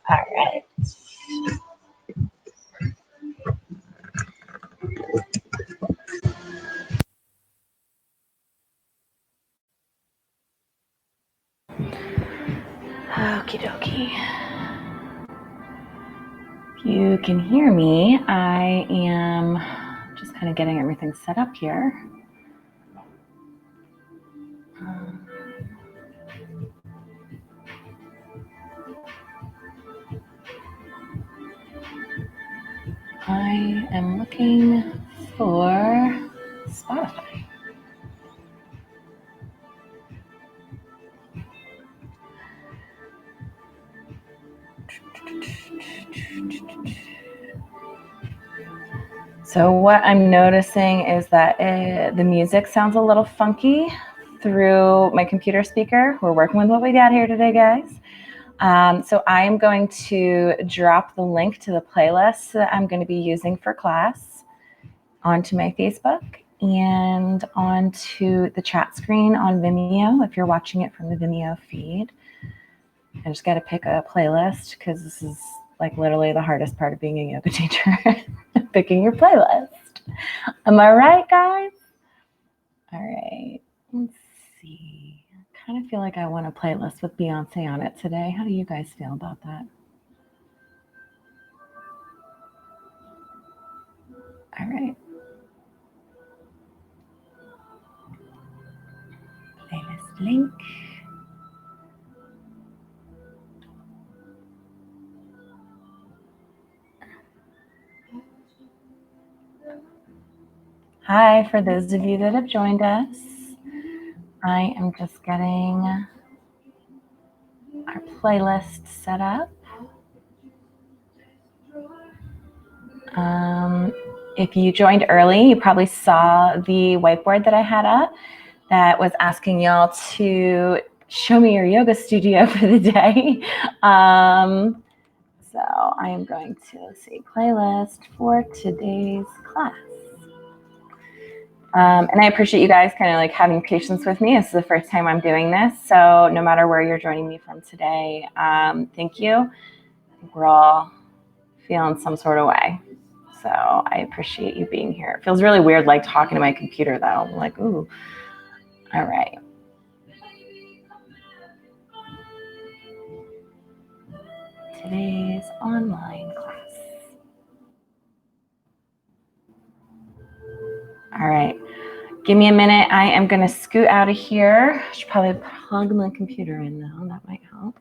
All right. Okie dokie. If you can hear me, I am just kind of getting everything set up here. I am looking for Spotify. So what I'm noticing is that the music sounds a little funky through my computer speaker. We're working with what we got here today, guys. So I'm going to drop the link to the playlist that I'm going to be using for class onto my Facebook and onto the chat screen on Vimeo if you're watching it from the Vimeo feed. I just got to pick a playlist because this is like literally the hardest part of being a yoga teacher, picking your playlist. Am I right, guys? All right, let's see. I kind of feel like I want a playlist with Beyonce on it today. How do you guys feel about that? All right. Playlist link. Hi, for those of you that have joined us, I am just getting our playlist set up. If you joined early, you probably saw the whiteboard that I had up that was asking y'all to show me your yoga studio for the day. So I am going to see playlist for today's class. And I appreciate you guys kind of like having patience with me. This is the first time I'm doing this. So no matter where you're joining me from today, thank you. I think we're all feeling some sort of way. So I appreciate you being here. It feels really weird like talking to my computer though. I'm like, ooh, all right. Today's online class. All right. Give me a minute. I am going to scoot out of here. I should probably plug my computer in now. That might help.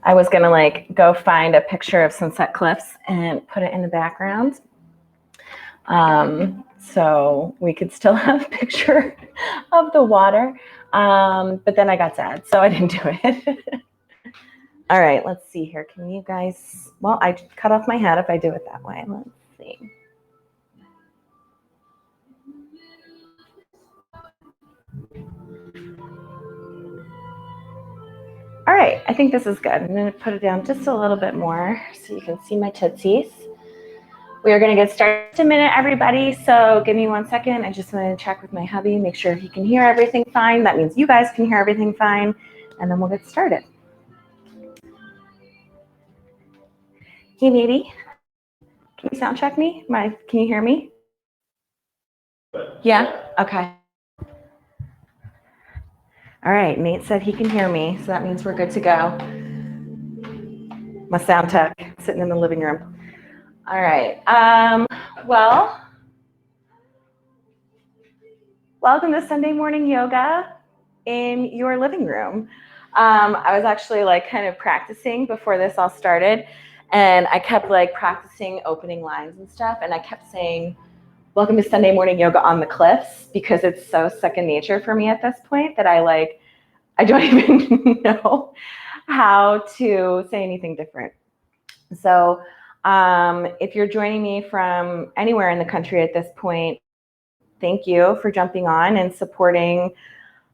I was gonna like go find a picture of Sunset Cliffs and put it in the background. So we could still have a picture of the water. But then I got sad, so I didn't do it. All right, let's see here. Can you guys, well, I cut off my head if I do it that way. Let's see. All right, I think this is good. I'm gonna put it down just a little bit more so you can see my tootsies. We are gonna get started in a minute, everybody. So give me 1 second. I just wanna check with my hubby, make sure he can hear everything fine. That means you guys can hear everything fine, and then we'll get started. Hey, Nady, can you sound check me? Can you hear me? Yeah, okay. All right, Nate said he can hear me, so that means we're good to go. My sound tech sitting in the living room. All right, well, welcome to Sunday morning yoga in your living room. I was actually like kind of practicing before this all started, and I kept like practicing opening lines and stuff, and I kept saying, welcome to Sunday morning yoga on the cliffs, because it's so second nature for me at this point that I don't even know how to say anything different. So if you're joining me from anywhere in the country at this point, thank you for jumping on and supporting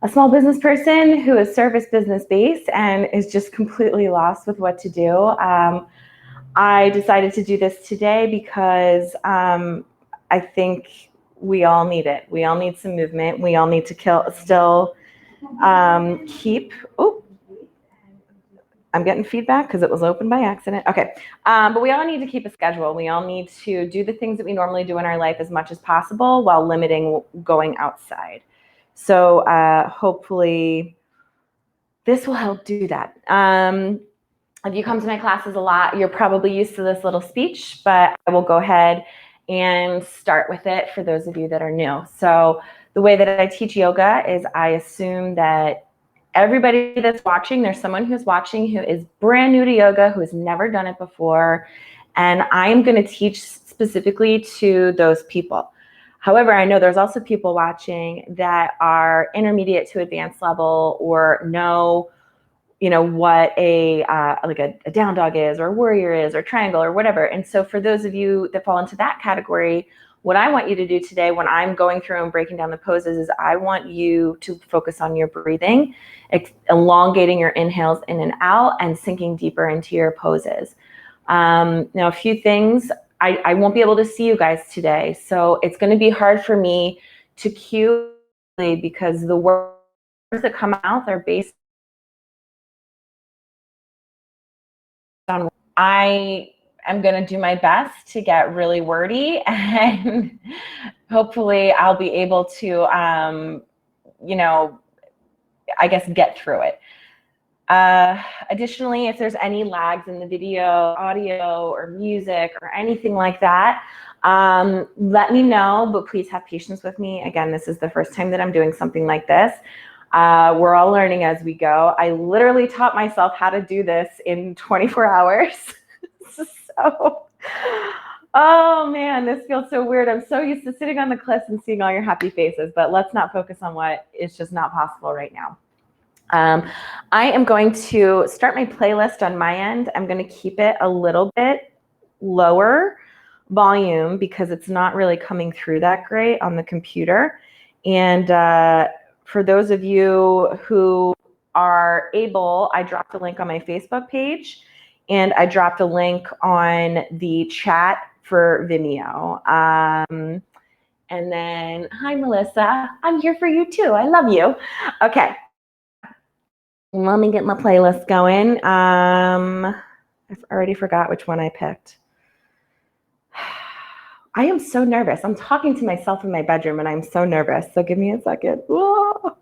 a small business person who is service business based and is just completely lost with what to do. I decided to do this today because I think we all need it. We all need some movement. We all need to keep, I'm getting feedback because it was open by accident. Okay, but we all need to keep a schedule. We all need to do the things that we normally do in our life as much as possible while limiting going outside. So hopefully this will help do that. If you come to my classes a lot, you're probably used to this little speech, but I will go ahead and start with it for those of you that are new. So the way that I teach yoga is I assume that everybody that's watching, there's someone who's watching who is brand new to yoga, who has never done it before, and I am going to teach specifically to those people. However, I know there's also people watching that are intermediate to advanced level or know, you know, what a down dog is, or warrior is, or triangle, or whatever. And so for those of you that fall into that category, what I want you to do today when I'm going through and breaking down the poses is I want you to focus on your breathing, elongating your inhales in and out, and sinking deeper into your poses. Now, a few things, I won't be able to see you guys today, so it's going to be hard for me to cue because the words that come out are based on, I am going to do my best to get really wordy, and hopefully I'll be able to, you know, I guess get through it. Additionally, if there's any lags in the video, audio, or music, or anything like that, let me know, but please have patience with me. Again, this is the first time that I'm doing something like this. We're all learning as we go. I literally taught myself how to do this in 24 hours. So, oh man, this feels so weird. I'm so used to sitting on the cliffs and seeing all your happy faces, but let's not focus on what is just not possible right now. I am going to start my playlist on my end. I'm going to keep it a little bit lower volume because it's not really coming through that great on the computer. And for those of you who are able, I dropped a link on my Facebook page, and I dropped a link on the chat for Vimeo. And then, hi, Melissa. I'm here for you too. I love you. Okay. Let me get my playlist going. I already forgot which one I picked. I am so nervous. I'm talking to myself in my bedroom and I'm so nervous. So give me a second. Whoa.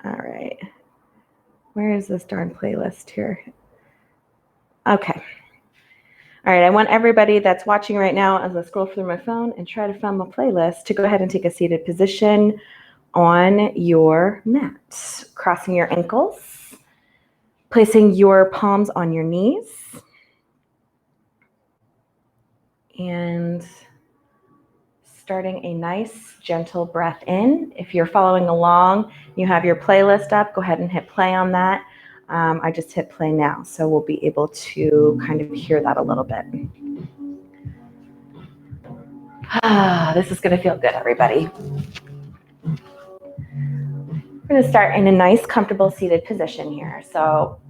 All right. Where is this darn playlist here? Okay. All right. I want everybody that's watching right now, as I scroll through my phone and try to find my playlist, to go ahead and take a seated position on your mat, crossing your ankles Placing your palms on your knees and starting a nice, gentle breath in. If you're following along, you have your playlist up, go ahead and hit play on that. I just hit play now, so we'll be able to kind of hear that a little bit. This is going to feel good, everybody. We're going to start in a nice, comfortable seated position here. So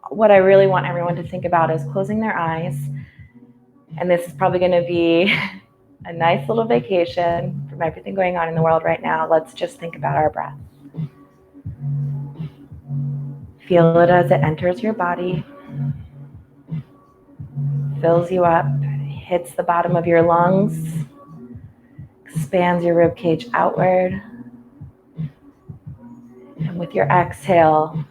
what I really want everyone to think about is closing their eyes. And this is probably going to be a nice little vacation from everything going on in the world right now. Let's just think about our breath. Feel it as it enters your body, fills you up, hits the bottom of your lungs, expands your rib cage outward. And with your exhale,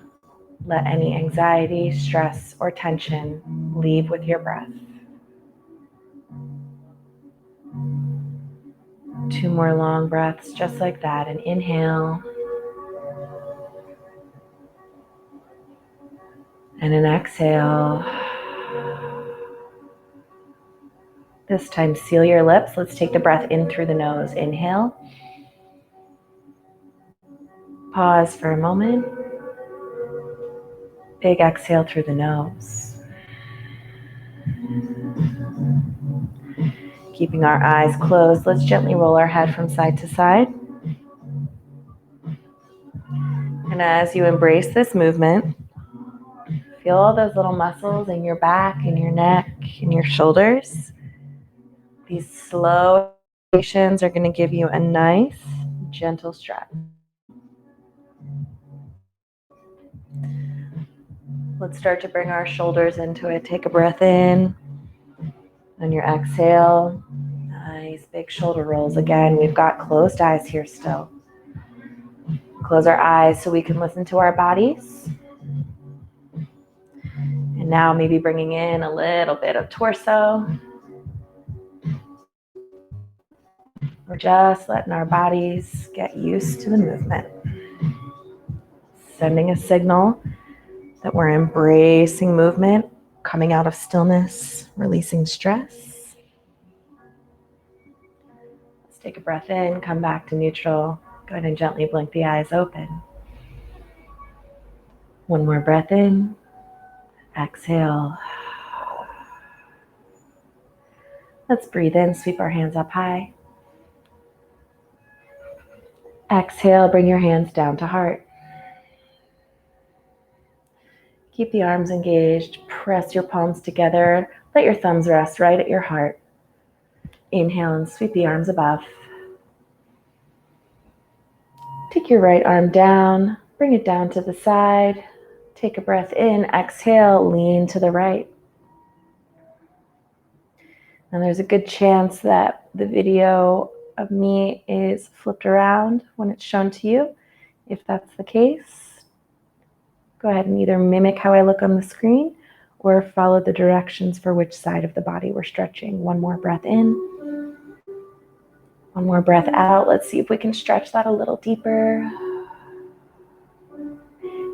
let any anxiety, stress, or tension leave with your breath. 2 more long breaths just like that. An inhale and an exhale. This time, seal your lips. Let's take the breath in through the nose. Inhale. Pause for a moment. Big exhale through the nose. Keeping our eyes closed, let's gently roll our head from side to side. And as you embrace this movement, feel all those little muscles in your back, in your neck, in your shoulders. These slow actions are going to give you a nice, gentle stretch. Let's start to bring our shoulders into it. Take a breath in. On your exhale, nice big shoulder rolls. Again, we've got closed eyes here still. Close our eyes so we can listen to our bodies. And now maybe bringing in a little bit of torso. We're just letting our bodies get used to the movement. Sending a signal that we're embracing movement, coming out of stillness, releasing stress. Let's take a breath in, come back to neutral. Go ahead and gently blink the eyes open. 1 more breath in. Exhale. Let's breathe in, sweep our hands up high. Exhale, bring your hands down to heart. Keep the arms engaged, press your palms together. Let your thumbs rest right at your heart. Inhale and sweep the arms above. Take your right arm down, bring it down to the side. Take a breath in, exhale, lean to the right. Now there's a good chance that the video of me is flipped around when it's shown to you. If that's the case, go ahead and either mimic how I look on the screen or follow the directions for which side of the body we're stretching. 1 more breath in. 1 more breath out. Let's see if we can stretch that a little deeper.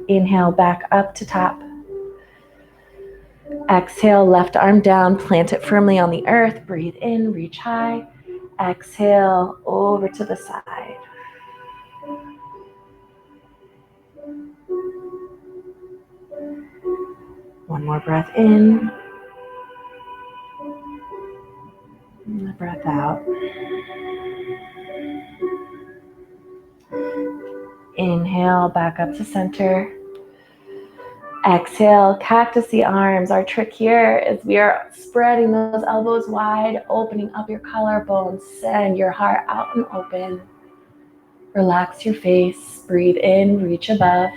Inhale back up to top. Exhale, left arm down, plant it firmly on the earth. Breathe in, reach high. Exhale, over to the side. One more breath in. And a breath out. Inhale, back up to center. Exhale, cactus the arms. Our trick here is we are spreading those elbows wide, opening up your collarbones. Send your heart out and open. Relax your face. Breathe in, reach above.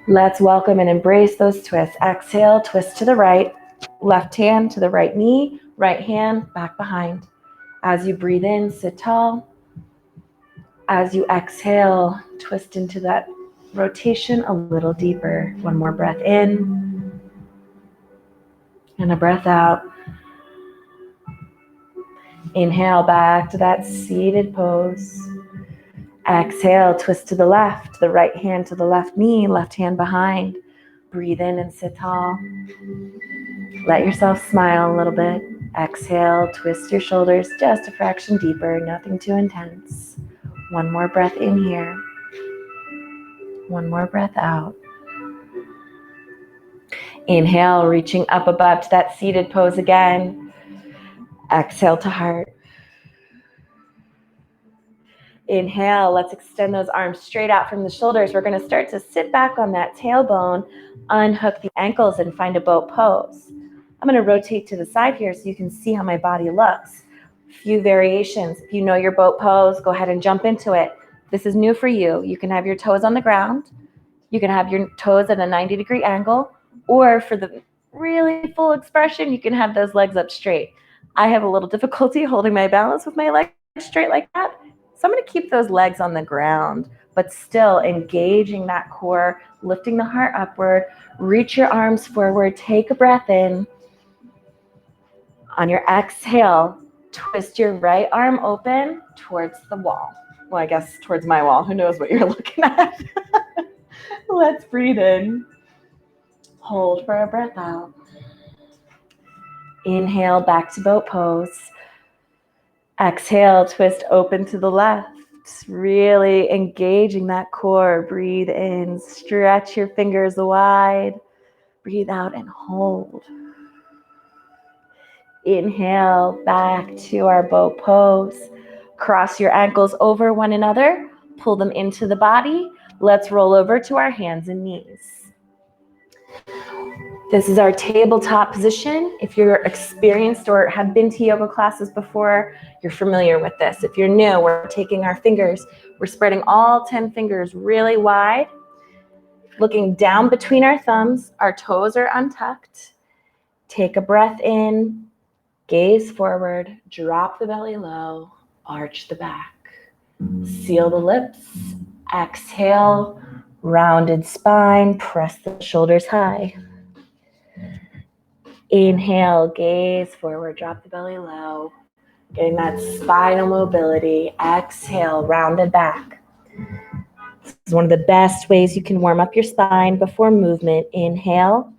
Let's welcome and embrace those twists. Exhale, twist to the right. Left hand to the right knee. Right hand back behind. As you breathe in, sit tall. As you exhale, twist into that rotation a little deeper. 1 more breath in and a breath out. Inhale back to that seated pose. Exhale, twist to the left, the right hand to the left knee, left hand behind. Breathe in and sit tall. Let yourself smile a little bit. Exhale, twist your shoulders just a fraction deeper, nothing too intense. One more breath in here. One more breath out. Inhale, reaching up above to that seated pose again. Exhale to heart. Inhale, let's extend those arms straight out from the shoulders. We're going to start to sit back on that tailbone, unhook the ankles, and find a boat pose. I'm going to rotate to the side here so you can see how my body looks. A few variations. If you know your boat pose, go ahead and jump into it. This is new for you. You can have your toes on the ground. You can have your toes at a 90-degree angle. Or for the really full expression, you can have those legs up straight. I have a little difficulty holding my balance with my legs straight like that. So I'm going to keep those legs on the ground, but still engaging that core, lifting the heart upward. Reach your arms forward. Take a breath in. On your exhale, twist your right arm open towards the wall. Well, I guess towards my wall. Who knows what you're looking at? Let's breathe in. Hold for a breath out. Inhale, back to boat pose. Exhale, twist open to the left. Really engaging that core. Breathe in, stretch your fingers wide. Breathe out and hold. Inhale, back to our boat pose. Cross your ankles over one another. Pull them into the body. Let's roll over to our hands and knees. This is our tabletop position. If you're experienced or have been to yoga classes before, you're familiar with this. If you're new, we're taking our fingers, we're spreading all 10 fingers really wide, looking down between our thumbs. Our toes are untucked. Take a breath in, gaze forward, drop the belly low, arch the back. Seal the lips, exhale, rounded spine, press the shoulders high. Inhale, gaze forward, drop the belly low, getting that spinal mobility. Exhale, rounded back. This is one of the best ways you can warm up your spine before movement. Inhale,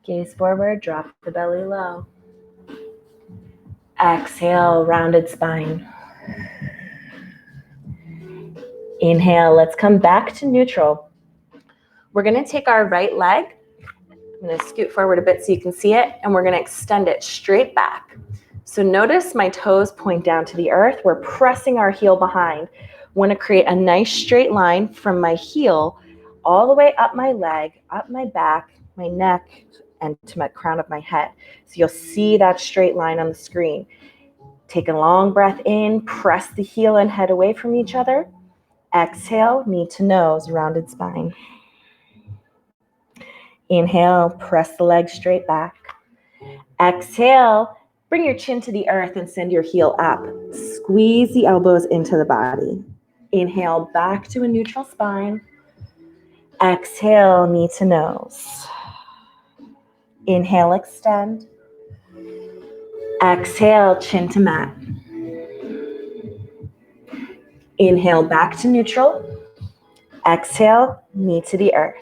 gaze forward, drop the belly low. Exhale, rounded spine. Inhale, let's come back to neutral. We're going to take our right leg. I'm going to scoot forward a bit so you can see it, and we're going to extend it straight back. So notice my toes point down to the earth. We're pressing our heel behind. Want to create a nice straight line from my heel all the way up my leg, up my back, my neck, and to my crown of my head. So you'll see that straight line on the screen. Take a long breath in, press the heel and head away from each other. Exhale, knee to nose, rounded spine. Inhale, press the leg straight back. Exhale, bring your chin to the earth and send your heel up. Squeeze the elbows into the body. Inhale, back to a neutral spine. Exhale, knee to nose. Inhale, extend. Exhale, chin to mat. Inhale, back to neutral. Exhale, knee to the earth.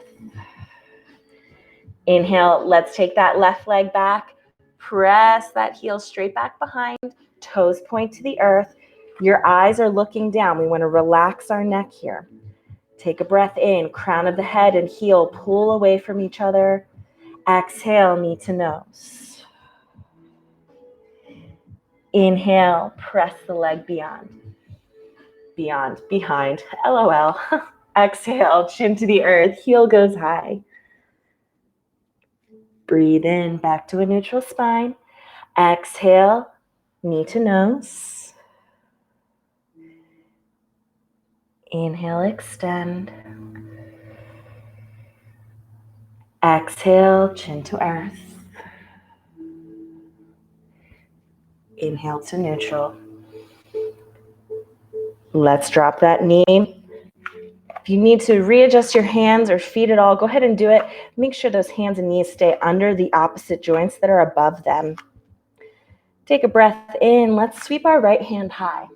Inhale, let's take that left leg back. Press that heel straight back behind. Toes point to the earth. Your eyes are looking down. We want to relax our neck here. Take a breath in. Crown of the head and heel pull away from each other. Exhale, knee to nose. Inhale, press the leg beyond. Beyond, behind, LOL. Exhale, chin to the earth, heel goes high. Breathe in, back to a neutral spine. Exhale, knee to nose. Inhale, extend. Exhale, chin to earth. Inhale to neutral. Let's drop that knee. If you need to readjust your hands or feet at all, go ahead and do it. Make sure those hands and knees stay under the opposite joints that are above them. Take a breath in. Let's sweep our right hand high.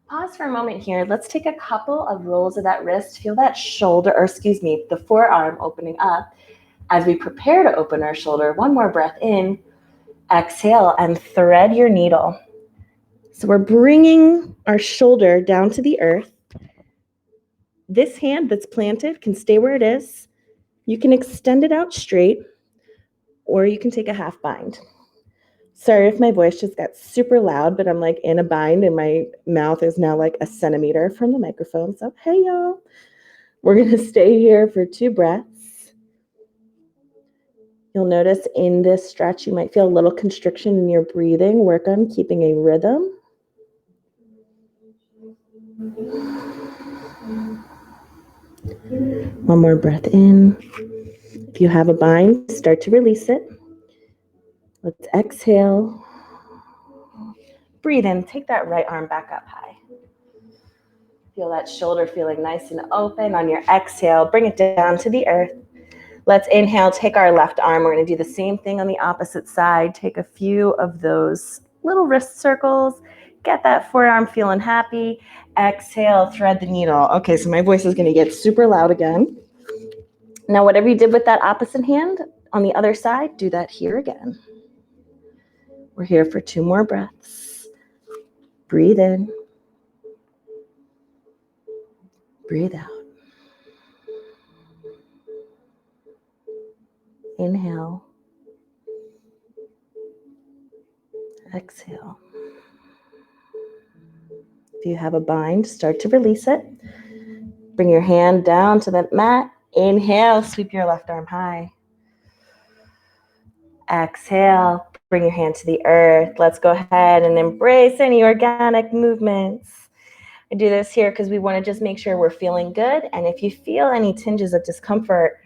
Pause for a moment here. Let's take a couple of rolls of that wrist. Feel that shoulder, or excuse me, the forearm opening up. As we prepare to open our shoulder, one more breath in. Exhale and thread your needle. So we're bringing our shoulder down to the earth. This hand that's planted can stay where it is. You can extend it out straight, or you can take a half bind. Sorry if my voice just got super loud, but I'm like in a bind and my mouth is now like a centimeter from the microphone. So hey y'all, we're gonna stay here for 2 breaths. You'll notice in this stretch, you might feel a little constriction in your breathing. Work on keeping a rhythm. One more breath in. If you have a bind, start to release it. Let's exhale. Breathe in, take that right arm back up high. Feel that shoulder feeling nice and open. On your exhale, bring it down to the earth. Let's inhale, take our left arm. We're gonna do the same thing on the opposite side. Take a few of those little wrist circles. Get that forearm feeling happy. Exhale, thread the needle. Okay, so my voice is gonna get super loud again. Now, whatever you did with that opposite hand on the other side, do that here again. We're here for 2 more breaths. Breathe in. Breathe out. Inhale. Exhale. If you have a bind, start to release it. Bring your hand down to the mat. Inhale, sweep your left arm high. Exhale, bring your hand to the earth. Let's go ahead and embrace any organic movements. I do this here because we want to just make sure we're feeling good. And if you feel any tinges of discomfort,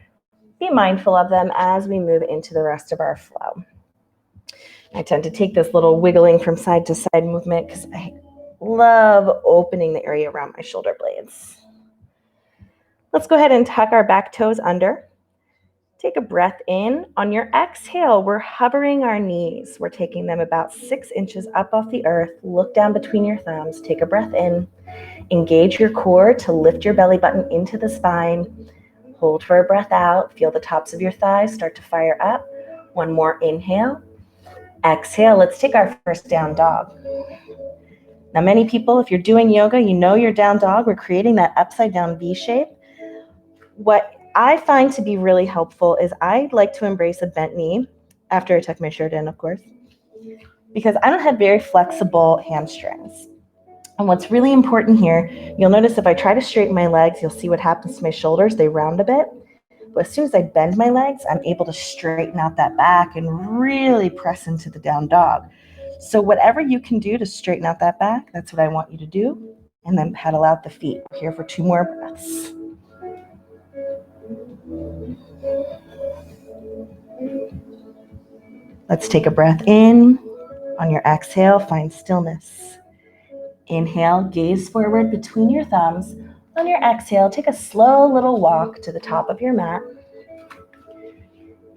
be mindful of them as we move into the rest of our flow. I tend to take this little wiggling from side to side movement because I love opening the area around my shoulder blades. Let's go ahead and tuck our back toes under. Take a breath in. On your exhale, we're hovering our knees. We're taking them about 6 inches up off the earth. Look down between your thumbs. Take a breath in. Engage your core to lift your belly button into the spine. Hold for a breath out. Feel the tops of your thighs start to fire up. One more inhale. Exhale. Let's take our first down dog. Now, many people, if you're doing yoga, you know your down dog. We're creating that upside down V shape. What I find to be really helpful is I like to embrace a bent knee after I tuck my shirt in, of course, because I don't have very flexible hamstrings. And what's really important here, you'll notice if I try to straighten my legs, you'll see what happens to my shoulders. They round a bit. But as soon as I bend my legs, I'm able to straighten out that back and really press into the down dog. So whatever you can do to straighten out that back, that's what I want you to do. And then pedal out the feet. We're here for 2 more breaths. Let's take a breath in. On your exhale, find stillness. Inhale, gaze forward between your thumbs. On your exhale, take a slow little walk to the top of your mat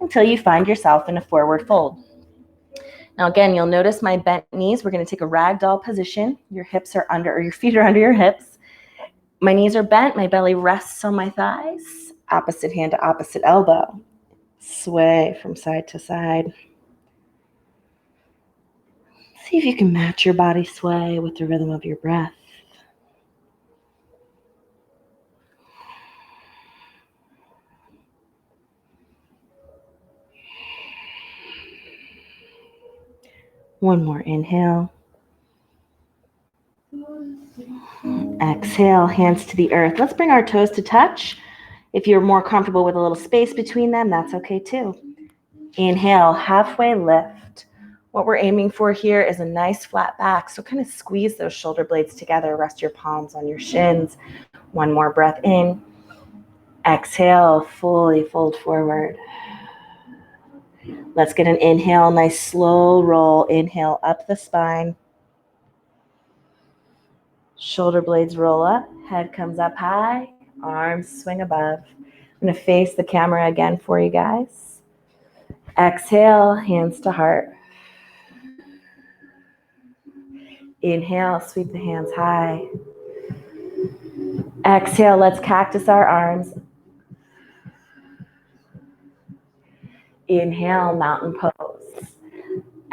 until you find yourself in a forward fold. Now again, you'll notice my bent knees. We're going to take a ragdoll position. Your hips are under, or your feet are under your hips. My knees are bent. My belly rests on my thighs. Opposite hand to opposite elbow. Sway from side to side. See if you can match your body sway with the rhythm of your breath. One more inhale. Exhale, hands to the earth. Let's bring our toes to touch. If you're more comfortable with a little space between them, that's okay too. Inhale, halfway lift. What we're aiming for here is a nice flat back. So kind of squeeze those shoulder blades together. Rest your palms on your shins. One more breath in. Exhale, fully fold forward. Let's get an inhale, nice slow roll. Inhale up the spine. Shoulder blades roll up, head comes up high, arms swing above. I'm going to face the camera again for you guys. Exhale, hands to heart. Inhale, sweep the hands high. Exhale, let's cactus our arms. Inhale, mountain pose.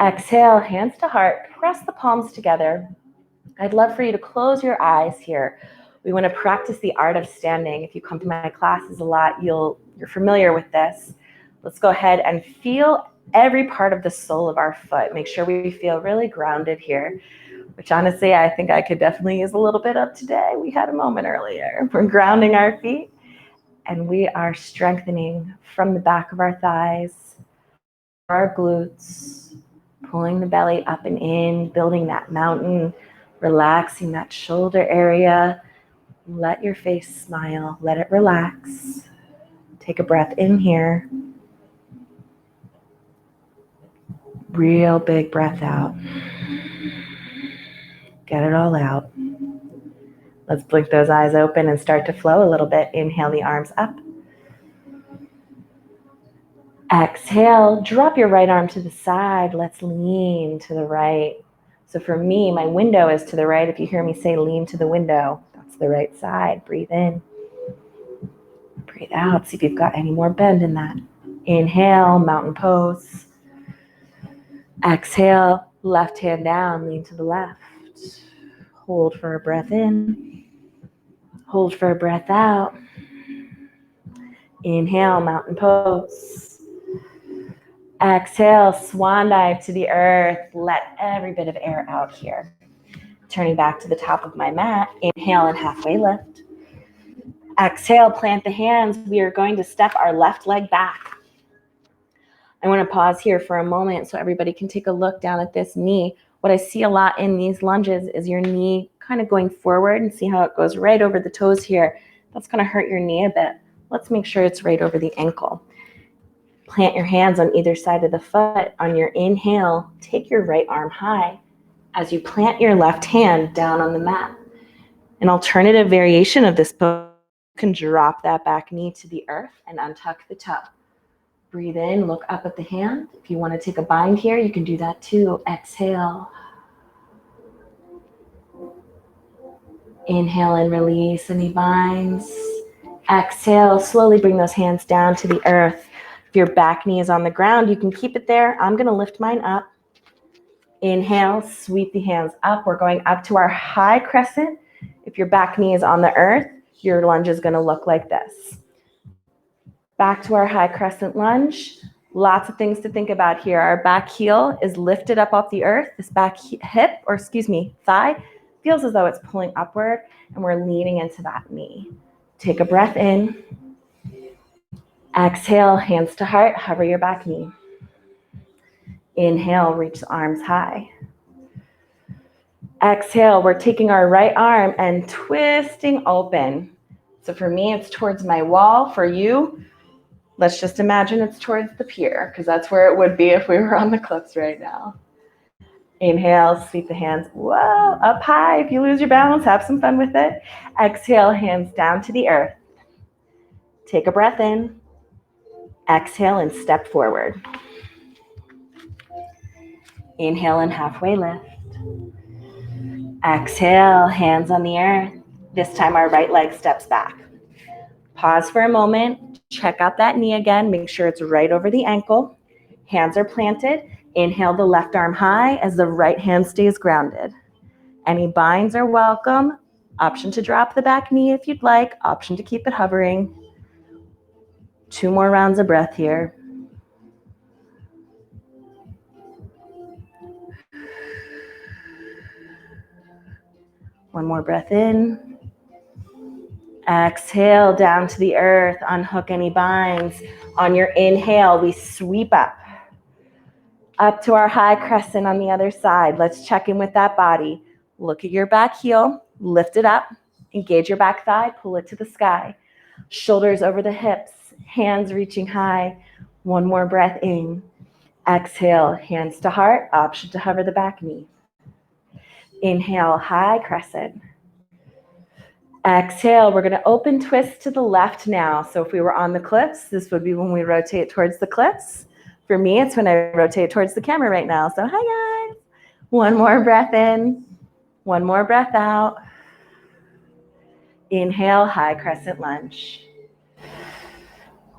Exhale, hands to heart, press the palms together. I'd love for you to close your eyes here. We want to practice the art of standing. If you come to my classes a lot, you're familiar with this. Let's go ahead and feel every part of the sole of our foot. Make sure we feel really grounded here, which honestly, I think I could definitely use a little bit of today. We had a moment earlier. We're grounding our feet and we are strengthening from the back of our thighs, our glutes, pulling the belly up and in, building that mountain, relaxing that shoulder area. Let your face smile, let it relax. Take a breath in here. Real big breath out. Get it all out. Let's blink those eyes open and start to flow a little bit. Inhale the arms up. Exhale, drop your right arm to the side. Let's lean to the right. So for me, my window is to the right. If you hear me say lean to the window, that's the right side. Breathe in. Breathe out. See if you've got any more bend in that. Inhale, mountain pose. Exhale, left hand down, lean to the left. Hold for a breath in. Hold for a breath out. Inhale, mountain pose. Exhale, swan dive to the earth. Let every bit of air out here. Turning back to the top of my mat. Inhale and halfway lift. Exhale, plant the hands. We are going to step our left leg back. I want to pause here for a moment so everybody can take a look down at this knee. What I see a lot in these lunges is your knee kind of going forward, and see how it goes right over the toes here. That's going to hurt your knee a bit. Let's make sure it's right over the ankle. Plant your hands on either side of the foot. On your inhale, take your right arm high as you plant your left hand down on the mat. An alternative variation of this pose, you can drop that back knee to the earth and untuck the toe. Breathe in, look up at the hand. If you want to take a bind here, you can do that too. Exhale. Inhale and release any binds. Exhale, slowly bring those hands down to the earth. If your back knee is on the ground, you can keep it there. I'm going to lift mine up. Inhale, sweep the hands up. We're going up to our high crescent. If your back knee is on the earth, your lunge is going to look like this. Back to our high crescent lunge. Lots of things to think about here. Our back heel is lifted up off the earth. This back thigh feels as though it's pulling upward, and we're leaning into that knee. Take a breath in. Exhale, hands to heart, hover your back knee. Inhale, reach the arms high. Exhale, we're taking our right arm and twisting open. So for me, it's towards my wall. For you, let's just imagine it's towards the pier, because that's where it would be if we were on the cliffs right now. Inhale, sweep the hands, whoa, up high. If you lose your balance, have some fun with it. Exhale, hands down to the earth. Take a breath in. Exhale and step forward. Inhale and halfway lift. Exhale, hands on the earth. This time our right leg steps back. Pause for a moment. Check out that knee again. Make sure it's right over the ankle. Hands are planted. Inhale the left arm high as the right hand stays grounded. Any binds are welcome. Option to drop the back knee if you'd like. Option to keep it hovering. 2 more rounds of breath here. One more breath in. Exhale down to the earth. Unhook any binds. On your inhale, we sweep up to our high crescent on the other side. Let's check in with that body. Look at your back heel. Lift it up. Engage your back thigh. Pull it to the sky. Shoulders over the hips. Hands reaching high. One more breath in. Exhale, hands to heart. Option to hover the back knee. Inhale, high crescent. Exhale, we're going to open twist to the left now. So if we were on the cliffs, this would be when we rotate towards the cliffs. For me, it's when I rotate towards the camera right now. So hi guys. One more breath in. One more breath out. Inhale, high crescent lunge.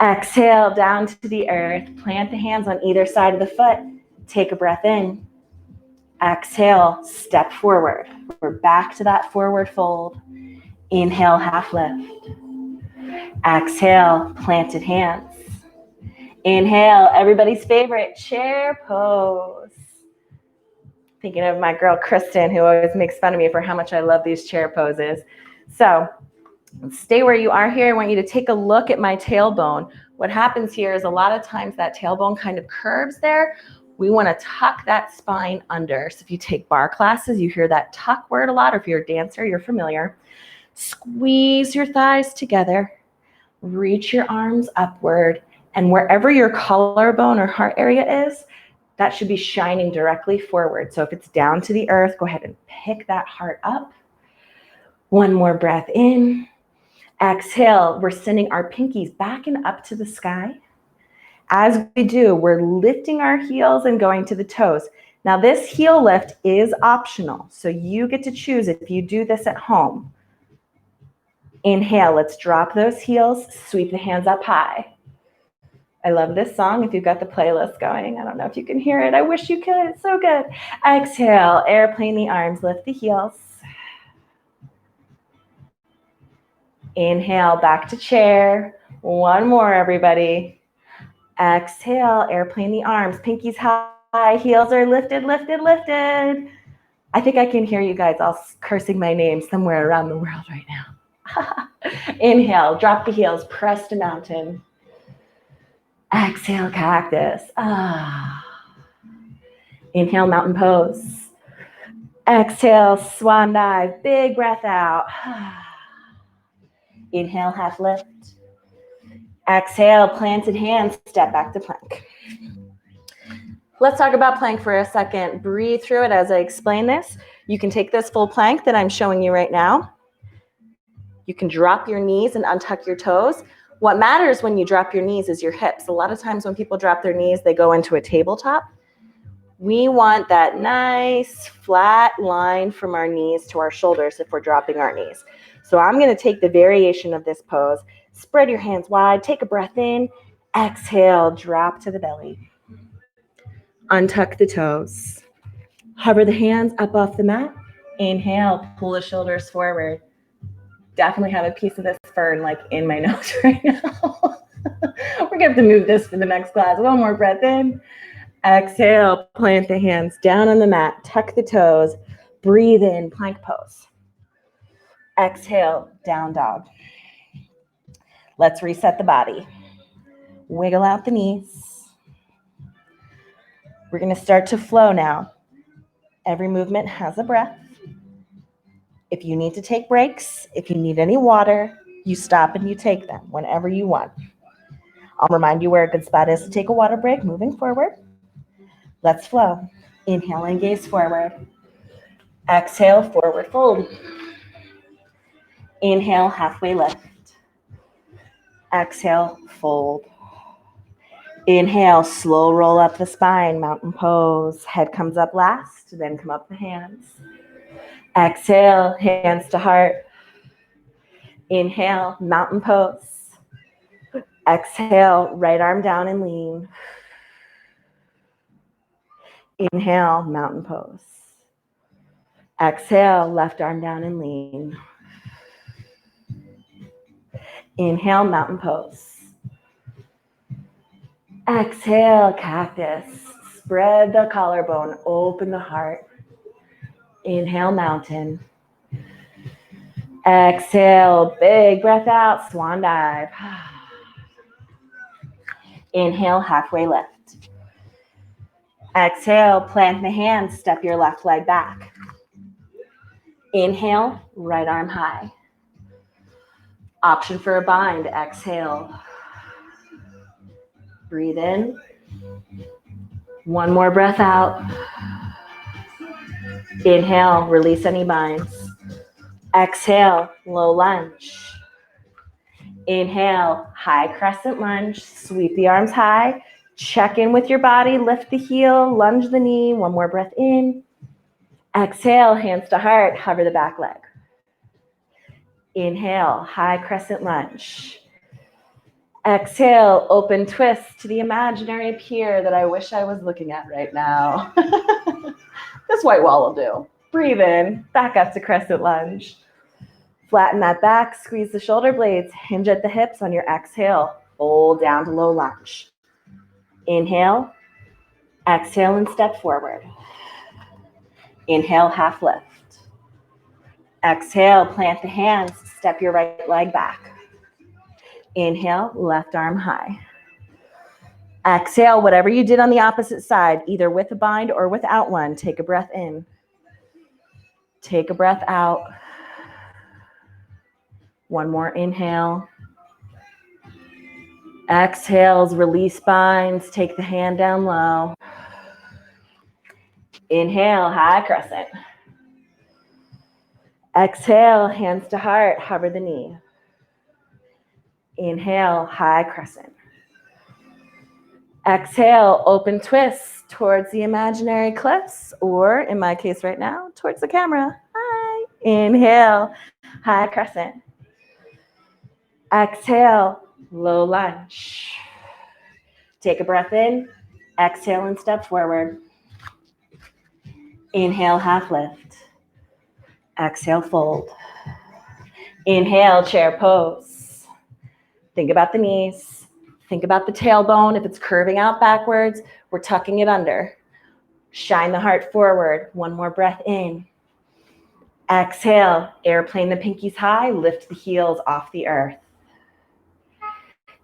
Exhale, down to the earth. Plant the hands on either side of the foot. Take a breath in. Exhale, step forward. We're back to that forward fold. Inhale, half lift. Exhale, planted hands. Inhale, everybody's favorite chair pose. Thinking of my girl Kristen, who always makes fun of me for how much I love these chair poses. So stay where you are here. I want you to take a look at my tailbone. What happens here is a lot of times that tailbone kind of curves there. We want to tuck that spine under. So if you take bar classes, you hear that tuck word a lot, or if you're a dancer, you're familiar. Squeeze your thighs together. Reach your arms upward. And wherever your collarbone or heart area is, that should be shining directly forward. So if it's down to the earth, go ahead and pick that heart up. One more breath in. Exhale, we're sending our pinkies back and up to the sky. As we do, we're lifting our heels and going to the toes. Now this heel lift is optional, so you get to choose if you do this at home. Inhale, let's drop those heels, sweep the hands up high. I love this song. If you've got the playlist going, I don't know if you can hear it. I wish you could. It's so good. Exhale, airplane the arms, lift the heels. Inhale, back to chair. One more, everybody. Exhale, airplane the arms, pinkies high, heels are lifted, lifted, lifted. I think I can hear you guys all cursing my name somewhere around the world right now. Inhale, drop the heels, press to mountain. Exhale, cactus. Inhale, mountain pose. Exhale, swan dive. Big breath out. Inhale, half lift. Exhale, planted hands. Step back to plank. Let's talk about plank for a second. Breathe through it as I explain this. You can take this full plank that I'm showing you right now. You can drop your knees and untuck your toes. What matters when you drop your knees is your hips. A lot of times when people drop their knees, they go into a tabletop. We want that nice flat line from our knees to our shoulders if we're dropping our knees. So I'm going to take the variation of this pose. Spread your hands wide. Take a breath in. Exhale, drop to the belly. Untuck the toes. Hover the hands up off the mat. Inhale, pull the shoulders forward. Definitely have a piece of this fern like in my nose right now. We're going to have to move this for the next class. One more breath in. Exhale, plant the hands down on the mat. Tuck the toes. Breathe in, plank pose. Exhale, down dog. Let's reset the body. Wiggle out the knees. We're going to start to flow now. Every movement has a breath. If you need to take breaks, if you need any water, you stop and you take them whenever you want. I'll remind you where a good spot is to take a water break moving forward. Let's flow. Inhale and gaze forward. Exhale, forward fold. Inhale, halfway lift. Exhale, fold. Inhale, slow roll up the spine, mountain pose. Head comes up last, then come up the hands. Exhale, hands to heart. Inhale, mountain pose. Exhale, right arm down and lean. Inhale, mountain pose. Exhale, left arm down and lean. Inhale, mountain pose. Exhale, cactus. Spread the collarbone, open the heart. Inhale, mountain. Exhale, big breath out, swan dive. Inhale, halfway lift. Exhale, plant the hands, step your left leg back. Inhale, right arm high. Option for a bind, exhale. Breathe in. One more breath out. Inhale, release any binds. Exhale, low lunge. Inhale, high crescent lunge. Sweep the arms high. Check in with your body. Lift the heel, lunge the knee. One more breath in. Exhale, hands to heart, hover the back leg. Inhale, high crescent lunge. Exhale, open twist to the imaginary pier that I wish I was looking at right now. This white wall will do. Breathe in, back up to crescent lunge. Flatten that back, squeeze the shoulder blades, hinge at the hips on your exhale. Fold down to low lunge. Inhale, exhale and step forward. Inhale, half lift. Exhale, plant the hands, step your right leg back. Inhale, left arm high. Exhale, whatever you did on the opposite side, either with a bind or without one, take a breath in. Take a breath out. One more inhale. Exhales, release binds, take the hand down low. Inhale, high crescent. Exhale, hands to heart, hover the knee. Inhale, high crescent. Exhale, open twist towards the imaginary cliffs, or in my case right now, towards the camera. Hi. Inhale, high crescent. Exhale, low lunge. Take a breath in. Exhale and step forward. Inhale, half lift. Exhale, fold. Inhale, chair pose. Think about the knees. Think about the tailbone. If it's curving out backwards, we're tucking it under. Shine the heart forward. One more breath in. Exhale, airplane the pinkies high, lift the heels off the earth.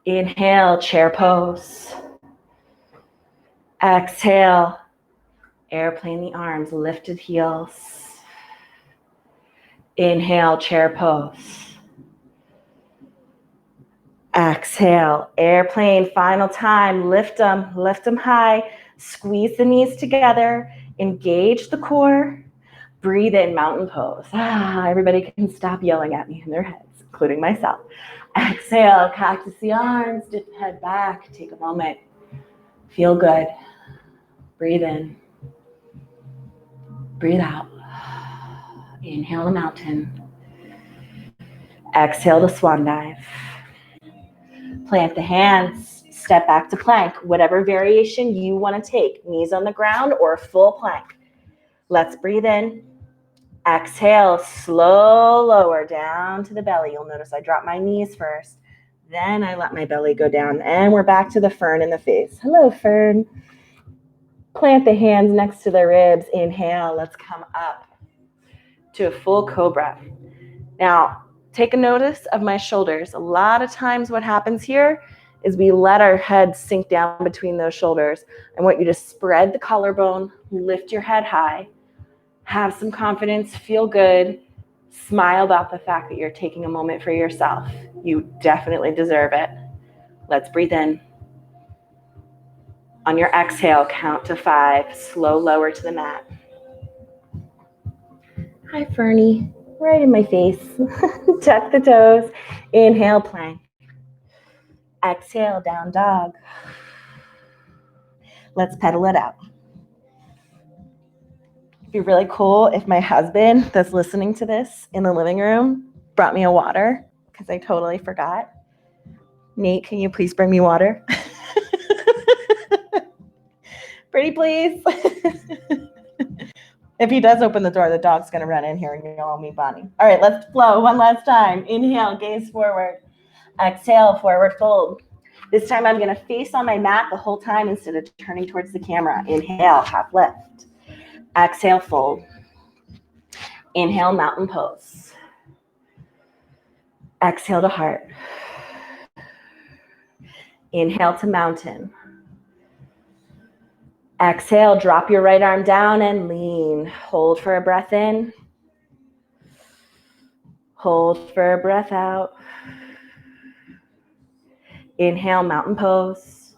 Inhale, chair pose. Exhale, airplane the arms, lifted heels. Inhale, chair pose. Exhale, airplane, final time, lift them high, squeeze the knees together, engage the core, breathe in, mountain pose. Everybody can stop yelling at me in their heads, including myself. Exhale, cactus the arms, dip the head back, take a moment, feel good, breathe in, breathe out. Inhale the mountain, exhale the swan dive. Plant the hands, step back to plank, whatever variation you want to take, knees on the ground or full plank. Let's breathe in. Exhale, slow lower down to the belly. You'll notice I drop my knees first, then I let my belly go down, and we're back to the fern in the face. Hello, fern. Plant the hands next to the ribs. Inhale, let's come up to a full cobra. Now, take a notice of my shoulders. A lot of times what happens here is we let our head sink down between those shoulders. I want you to spread the collarbone, lift your head high, have some confidence, feel good, smile about the fact that you're taking a moment for yourself. You definitely deserve it. Let's breathe in. On your exhale, count to 5, slow lower to the mat. Hi, Fernie. Right in my face. Tuck the toes. Inhale, plank. Exhale, down dog. Let's pedal it out. It'd be really cool if my husband that's listening to this in the living room brought me a water, because I totally forgot. Nate, can you please bring me water? Pretty please. If he does open the door, the dog's going to run in here and yell at me, Bonnie. All right, let's flow one last time. Inhale, gaze forward. Exhale, forward fold. This time I'm going to face on my mat the whole time instead of turning towards the camera. Inhale, half lift. Exhale, fold. Inhale, mountain pose. Exhale to heart. Inhale to mountain. Exhale, drop your right arm down and lean. Hold for a breath in. Hold for a breath out. Inhale, mountain pose.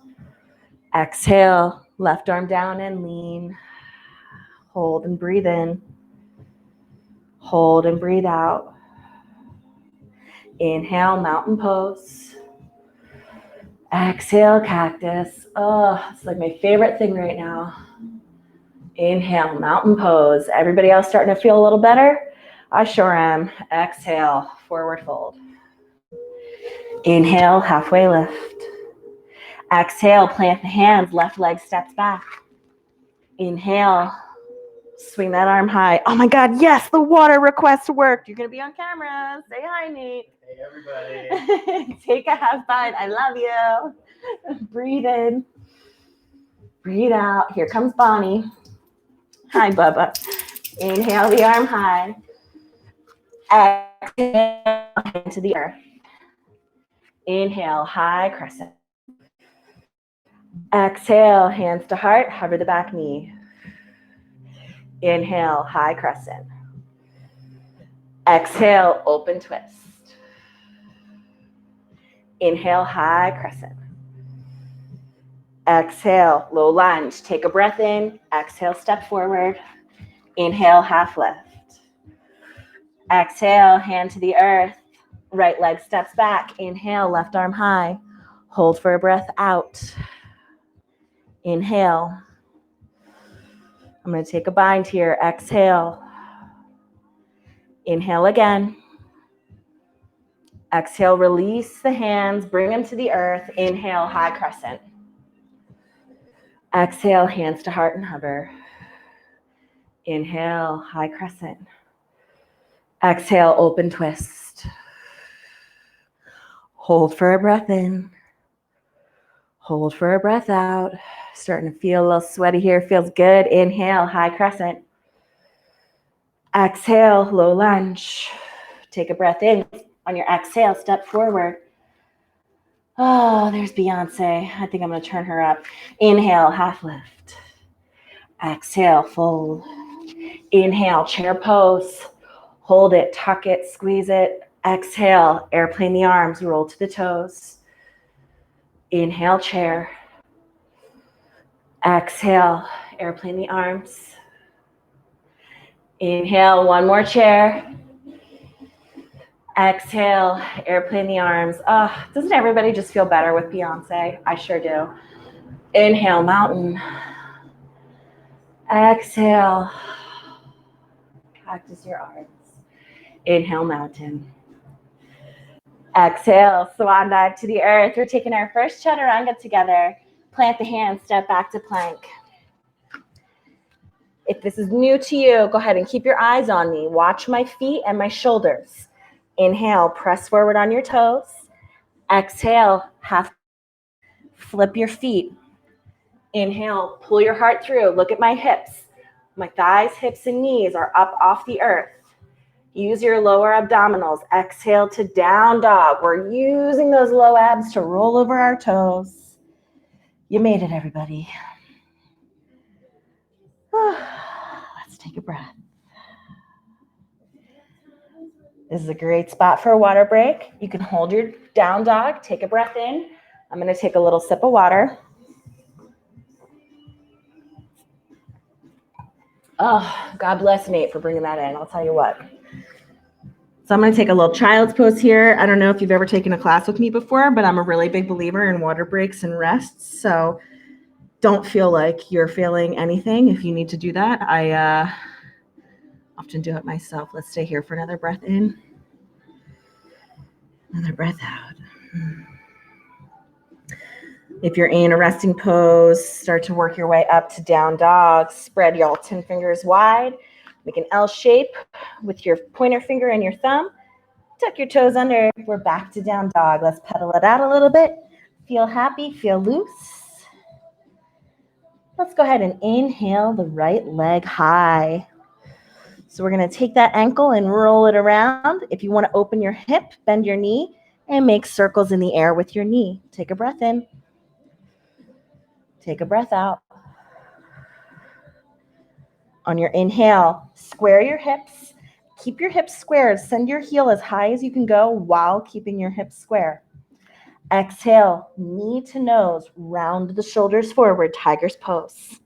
Exhale, left arm down and lean. Hold and breathe in. Hold and breathe out. Inhale, mountain pose. Exhale, cactus. Oh, it's like my favorite thing right now. Inhale, mountain pose. Everybody else starting to feel a little better? I sure am. Exhale, forward fold. Inhale, halfway lift. Exhale, plant the hands, left leg steps back. Inhale, swing that arm high. Oh my God, yes, the water request worked. You're going to be on camera. Say hi, Nate. Hey, everybody. Take a half bite. I love you. Breathe in. Breathe out. Here comes Bonnie. Hi, Bubba. Inhale the arm high. Exhale, hand to the earth. Inhale, high crescent. Exhale, hands to heart, hover the back knee. Inhale, high crescent. Exhale, open twist. Inhale, high crescent. Exhale, low lunge. Take a breath in. Exhale, step forward. Inhale, half lift. Exhale, hand to the earth. Right leg steps back. Inhale, left arm high. Hold for a breath out. Inhale. I'm going to take a bind here. Exhale. Inhale again. Exhale, release the hands, bring them to the earth. Inhale, high crescent. Exhale, hands to heart and hover. Inhale, high crescent. Exhale, open twist. Hold for a breath in. Hold for a breath out. Starting to feel a little sweaty here. Feels good. Inhale, high crescent. Exhale, low lunge. Take a breath in. On your exhale, step forward. Oh, there's Beyonce. I think I'm going to turn her up. Inhale, half lift. Exhale, fold. Inhale, chair pose. Hold it, tuck it, squeeze it. Exhale, airplane the arms, roll to the toes. Inhale, chair. Exhale, airplane the arms. Inhale, one more chair. Exhale, airplane the arms. Oh, doesn't everybody just feel better with Beyonce? I sure do. Inhale, mountain. Exhale, cactus your arms. Inhale, mountain. Exhale, swan dive to the earth. We're taking our first chaturanga together. Plant the hands, step back to plank. If this is new to you, go ahead and keep your eyes on me. Watch my feet and my shoulders. Inhale, press forward on your toes. Exhale, half flip your feet. Inhale, pull your heart through. Look at my hips. My thighs, hips, and knees are up off the earth. Use your lower abdominals. Exhale to down dog. We're using those low abs to roll over our toes. You made it, everybody. Let's take a breath. This is a great spot for a water break. You can hold your down dog, take a breath in. I'm going to take a little sip of water. Oh, God bless Nate for bringing that in. I'll tell you what. So I'm going to take a little child's pose here. I don't know if you've ever taken a class with me before, but I'm a really big believer in water breaks and rests. So don't feel like you're failing anything if you need to do that. I often do it myself. Let's stay here for another breath in. Another breath out. If you're in a resting pose, start to work your way up to down dog. Spread your 10 fingers wide. Make an L shape with your pointer finger and your thumb. Tuck your toes under. We're back to down dog. Let's pedal it out a little bit. Feel happy, feel loose. Let's go ahead and inhale the right leg high. So we're going to take that ankle and roll it around. If you want to open your hip, bend your knee, and make circles in the air with your knee. Take a breath in. Take a breath out. On your inhale, square your hips. Keep your hips squared. Send your heel as high as you can go while keeping your hips square. Exhale, knee to nose, round the shoulders forward, tiger's pose.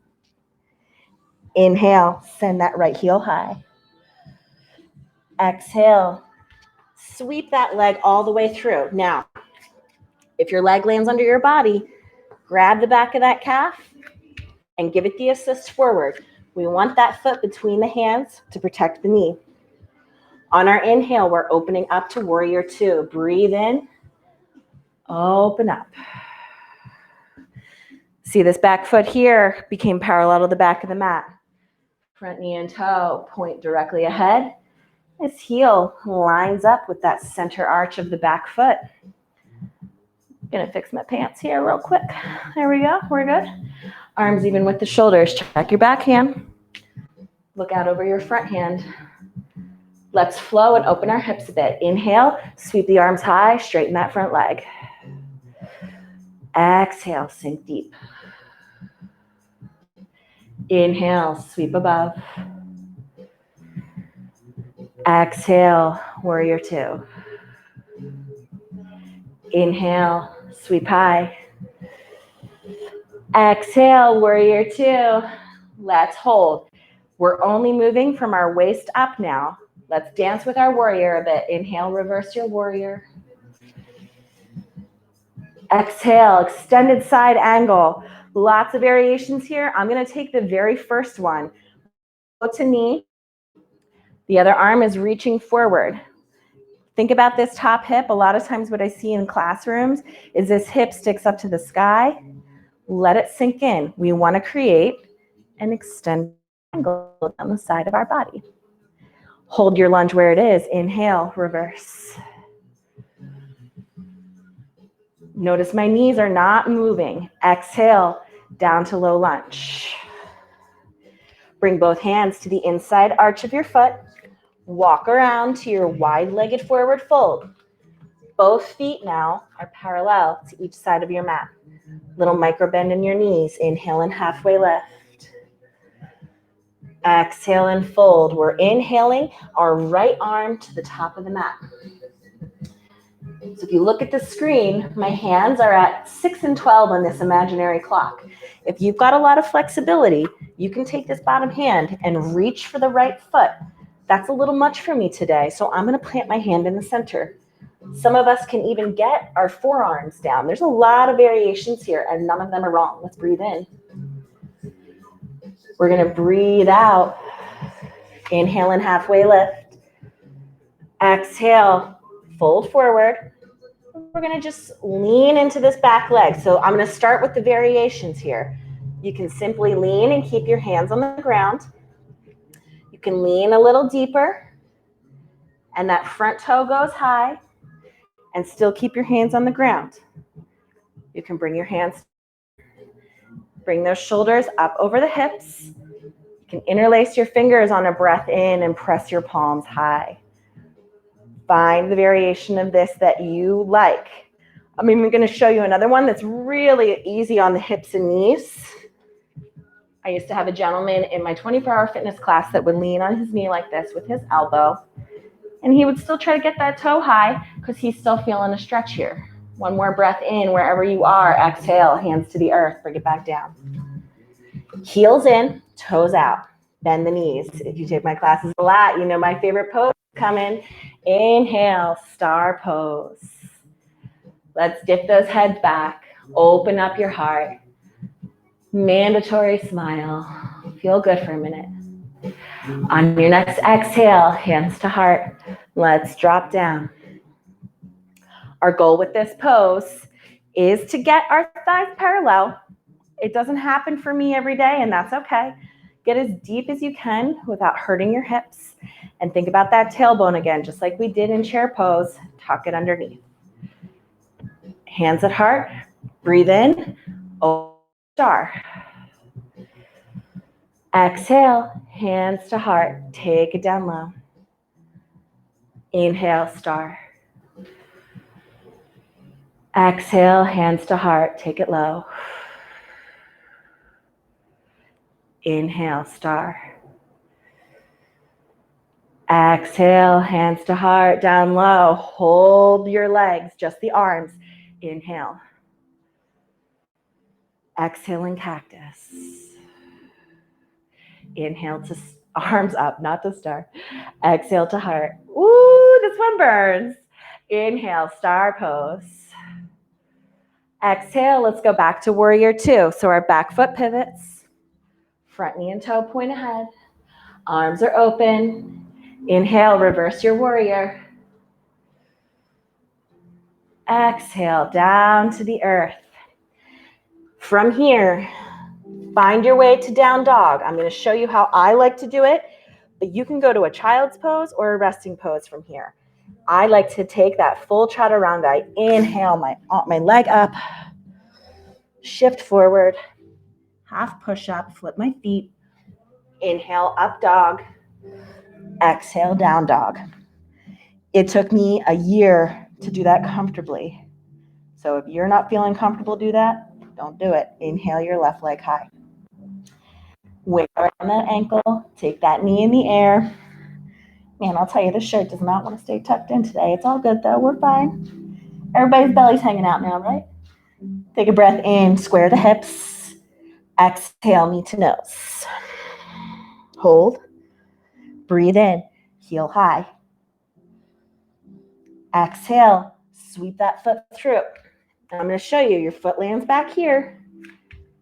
Inhale, send that right heel high. Exhale, sweep that leg all the way through. Now, if your leg lands under your body, grab the back of that calf and give it the assist forward. We want that foot between the hands to protect the knee. On our inhale, we're opening up to warrior two. Breathe in, open up. See, this back foot here became parallel to the back of the mat. Front knee and toe point directly ahead. This heel lines up with that center arch of the back foot. I'm gonna fix my pants here real quick. There we go, we're good. Arms even with the shoulders. Check your back hand. Look out over your front hand. Let's flow and open our hips a bit. Inhale, sweep the arms high, straighten that front leg. Exhale, sink deep. Inhale, sweep above. Exhale, warrior two. Inhale, sweep high. Exhale, warrior two. Let's hold. We're only moving from our waist up now. Let's dance with our warrior a bit. Inhale, reverse your warrior. Exhale, extended side angle. Lots of variations here. I'm going to take the very first one. Go to knee. The other arm is reaching forward. Think about this top hip. A lot of times what I see in classrooms is this hip sticks up to the sky. Let it sink in. We want to create an extended angle down the side of our body. Hold your lunge where it is. Inhale, reverse. Notice my knees are not moving. Exhale, down to low lunge. Bring both hands to the inside arch of your foot. Walk around to your wide-legged forward fold. Both feet now are parallel to each side of your mat. Little micro bend in your knees. Inhale and halfway lift. Exhale and fold. We're inhaling our right arm to the top of the mat. So if you look at the screen, my hands are at 6 and 12 on this imaginary clock. If you've got a lot of flexibility, you can take this bottom hand and reach for the right foot. That's a little much for me today, so I'm going to plant my hand in the center. Some of us can even get our forearms down. There's a lot of variations here, and none of them are wrong. Let's breathe in. We're going to breathe out. Inhale and halfway lift. Exhale, fold forward. We're going to just lean into this back leg. So I'm going to start with the variations here. You can simply lean and keep your hands on the ground. You can lean a little deeper, and that front toe goes high, and still keep your hands on the ground. You can bring your hands, bring those shoulders up over the hips. You can interlace your fingers on a breath in and press your palms high. Find the variation of this that you like. I'm even going to show you another one that's really easy on the hips and knees. I used to have a gentleman in my 24-hour fitness class that would lean on his knee like this with his elbow, and he would still try to get that toe high because he's still feeling a stretch here. One more breath in wherever you are. Exhale, hands to the earth, bring it back down. Heels in, toes out. Bend the knees. If you take my classes a lot, you know my favorite pose coming. Inhale, star pose. Let's dip those heads back. Open up your heart. Mandatory smile. Feel good for a minute. On your next exhale, hands to heart. Let's drop down. Our goal with this pose is to get our thighs parallel. It doesn't happen for me every day, and that's okay. Get as deep as you can without hurting your hips. And think about that tailbone again, just like we did in chair pose. Tuck it underneath. Hands at heart. Breathe in. Open star. Exhale. Hands to heart. Take it down low. Inhale, star. Exhale, hands to heart. Take it low. Inhale, star. Exhale, hands to heart, down low. Hold your legs, just the arms. Inhale. Exhaling cactus. Inhale to arms up, not to star. Exhale to heart. Ooh, this one burns. Inhale, star pose. Exhale, let's go back to warrior two. So our back foot pivots. Front knee and toe point ahead. Arms are open. Inhale, reverse your warrior. Exhale, down to the earth. From here, find your way to down dog. I'm going to show you how I like to do it, but you can go to a child's pose or a resting pose from here. I like to take that full chaturanga. Inhale, my leg up, shift forward, half push up, flip my feet. Inhale, up dog. Exhale, down dog. It took me a year to do that comfortably. So if you're not feeling comfortable, do that. Don't do it. Inhale your left leg high. Weight around that ankle. Take that knee in the air. Man, I'll tell you, this shirt does not want to stay tucked in today. It's all good though. We're fine. Everybody's belly's hanging out now, right? Take a breath in. Square the hips. Exhale, knee to nose. Hold. Breathe in. Heel high. Exhale. Sweep that foot through. I'm going to show you. Your foot lands back here.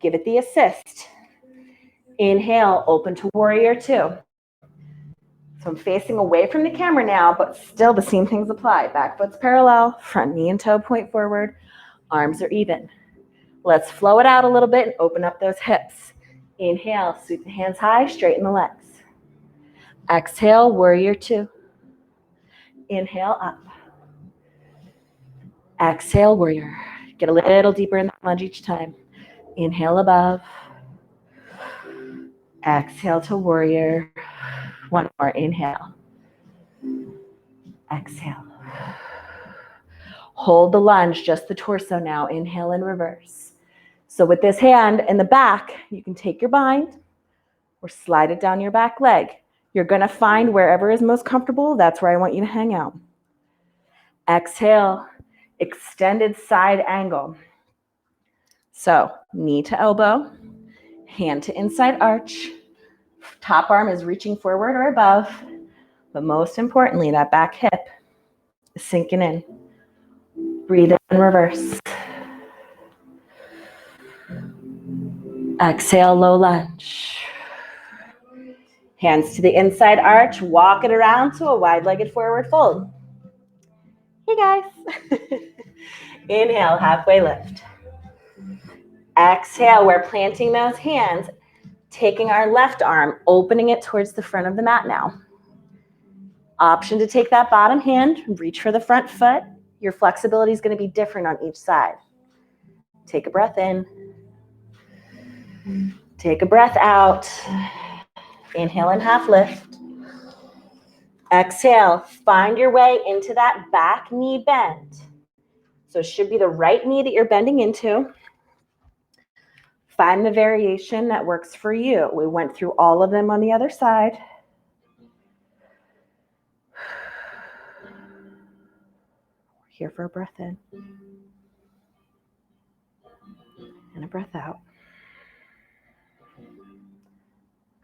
Give it the assist. Inhale, open to warrior two. So I'm facing away from the camera now, but still the same things apply. Back foot's parallel, front knee and toe point forward, arms are even. Let's flow it out a little bit and open up those hips. Inhale, sweep the hands high, straighten the legs. Exhale, warrior two. Inhale, up. Exhale, warrior. Get a little deeper in the lunge each time. Inhale above. Exhale to warrior. One more, inhale. Exhale. Hold the lunge, just the torso now. Inhale and reverse. So with this hand in the back, you can take your bind or slide it down your back leg. You're going to find wherever is most comfortable. That's where I want you to hang out. Exhale, extended side angle. So knee to elbow, hand to inside arch. Top arm is reaching forward or above. But most importantly, that back hip is sinking in. Breathe in, reverse. Exhale, low lunge. Hands to the inside arch, walk it around to a wide-legged forward fold. Hey guys. Inhale, halfway lift. Exhale, we're planting those hands, taking our left arm, opening it towards the front of the mat now. Option to take that bottom hand, reach for the front foot. Your flexibility is going to be different on each side. Take a breath in. Take a breath out. Inhale and half lift. Exhale, find your way into that back knee bend. So it should be the right knee that you're bending into. Find the variation that works for you. We went through all of them on the other side. Here for a breath in. And a breath out.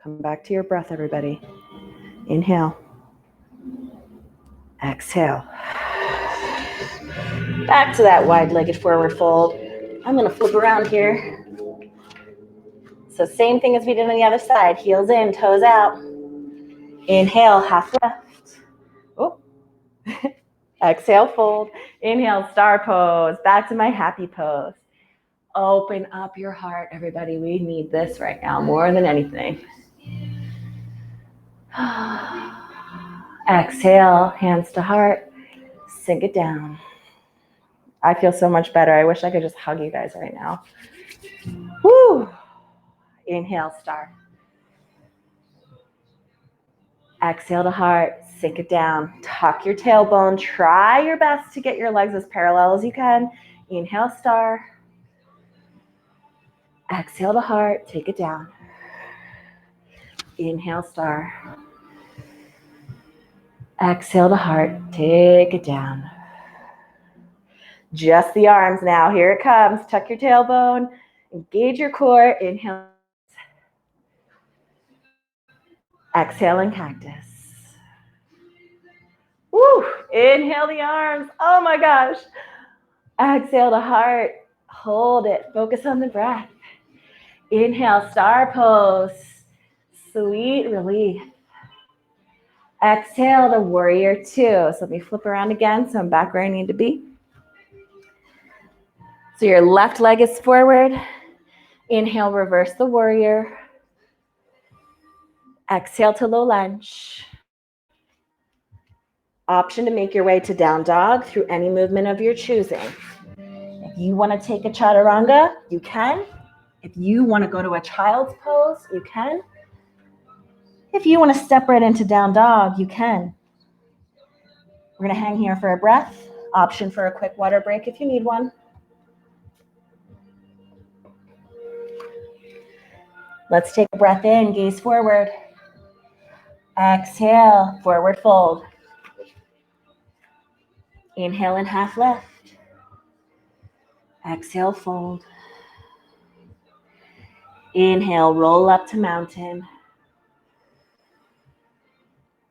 Come back to your breath, everybody. Inhale. Exhale. Back to that wide-legged forward fold. I'm going to flip around here. So same thing as we did on the other side. Heels in, toes out. Inhale, half left. Oh. Exhale, fold. Inhale, star pose. Back to my happy pose. Open up your heart, everybody. We need this right now more than anything. Exhale, hands to heart. Sink it down. I feel so much better. I wish I could just hug you guys right now. Woo! Inhale, star. Exhale to heart. Sink it down. Tuck your tailbone. Try your best to get your legs as parallel as you can. Inhale, star. Exhale to heart. Take it down. Inhale, star. Exhale to heart. Take it down. Just the arms now. Here it comes. Tuck your tailbone. Engage your core. Inhale. Exhale and cactus. Woo! Inhale the arms. Oh my gosh. Exhale to heart. Hold it. Focus on the breath. Inhale, star pose. Sweet relief. Exhale to warrior two. So let me flip around again so I'm back where I need to be. So your left leg is forward. Inhale, reverse the warrior. Exhale to low lunge. Option to make your way to down dog through any movement of your choosing. If you want to take a chaturanga, you can. If you want to go to a child's pose, you can. If you want to step right into down dog, you can. We're going to hang here for a breath. Option for a quick water break if you need one. Let's take a breath in, gaze forward. Exhale, forward fold. Inhale and half lift. Exhale, fold. Inhale, roll up to mountain.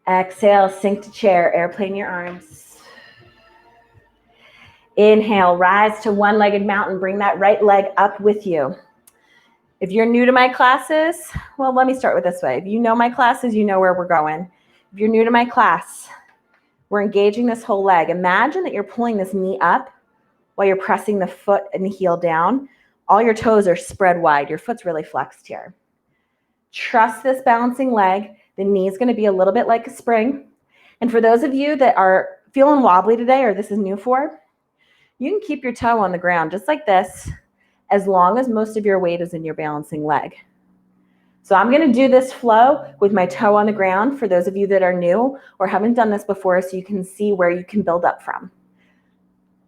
Exhale, sink to chair, airplane your arms. Inhale, rise to one-legged mountain. Bring that right leg up with you. If you're new to my classes, well, let me start with this way. If you know my classes, you know where we're going. If you're new to my class, we're engaging this whole leg. Imagine that you're pulling this knee up while you're pressing the foot and the heel down. All your toes are spread wide. Your foot's really flexed here. Trust this balancing leg. The knee is going to be a little bit like a spring. And for those of you that are feeling wobbly today, or this is new for, you can keep your toe on the ground just like this, as long as most of your weight is in your balancing leg. So I'm going to do this flow with my toe on the ground for those of you that are new or haven't done this before, so you can see where you can build up from.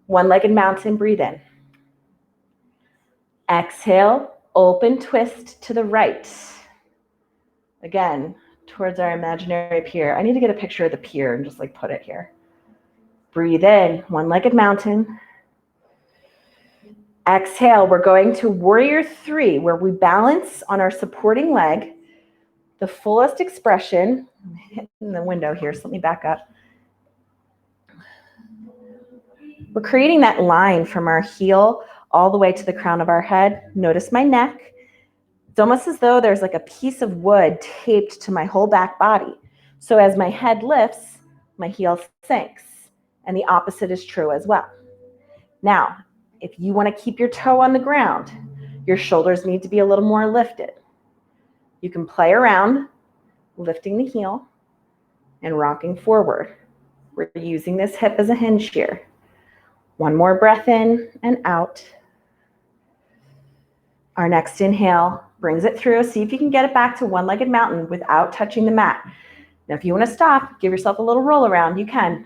One-legged mountain, breathe in. Exhale, open twist to the right. Again, towards our imaginary pier. I need to get a picture of the pier and just like put it here. Breathe in, one-legged mountain. Exhale, we're going to warrior three, where we balance on our supporting leg, the fullest expression. I'm hitting the window here, so let me back up. We're creating that line from our heel all the way to the crown of our head. Notice my neck. It's almost as though there's like a piece of wood taped to my whole back body. So as my head lifts, my heel sinks, and the opposite is true as well. Now, if you want to keep your toe on the ground, your shoulders need to be a little more lifted. You can play around, lifting the heel and rocking forward. We're using this hip as a hinge here. One more breath in and out. Our next inhale brings it through. See if you can get it back to one-legged mountain without touching the mat. Now, if you want to stop, give yourself a little roll around, you can.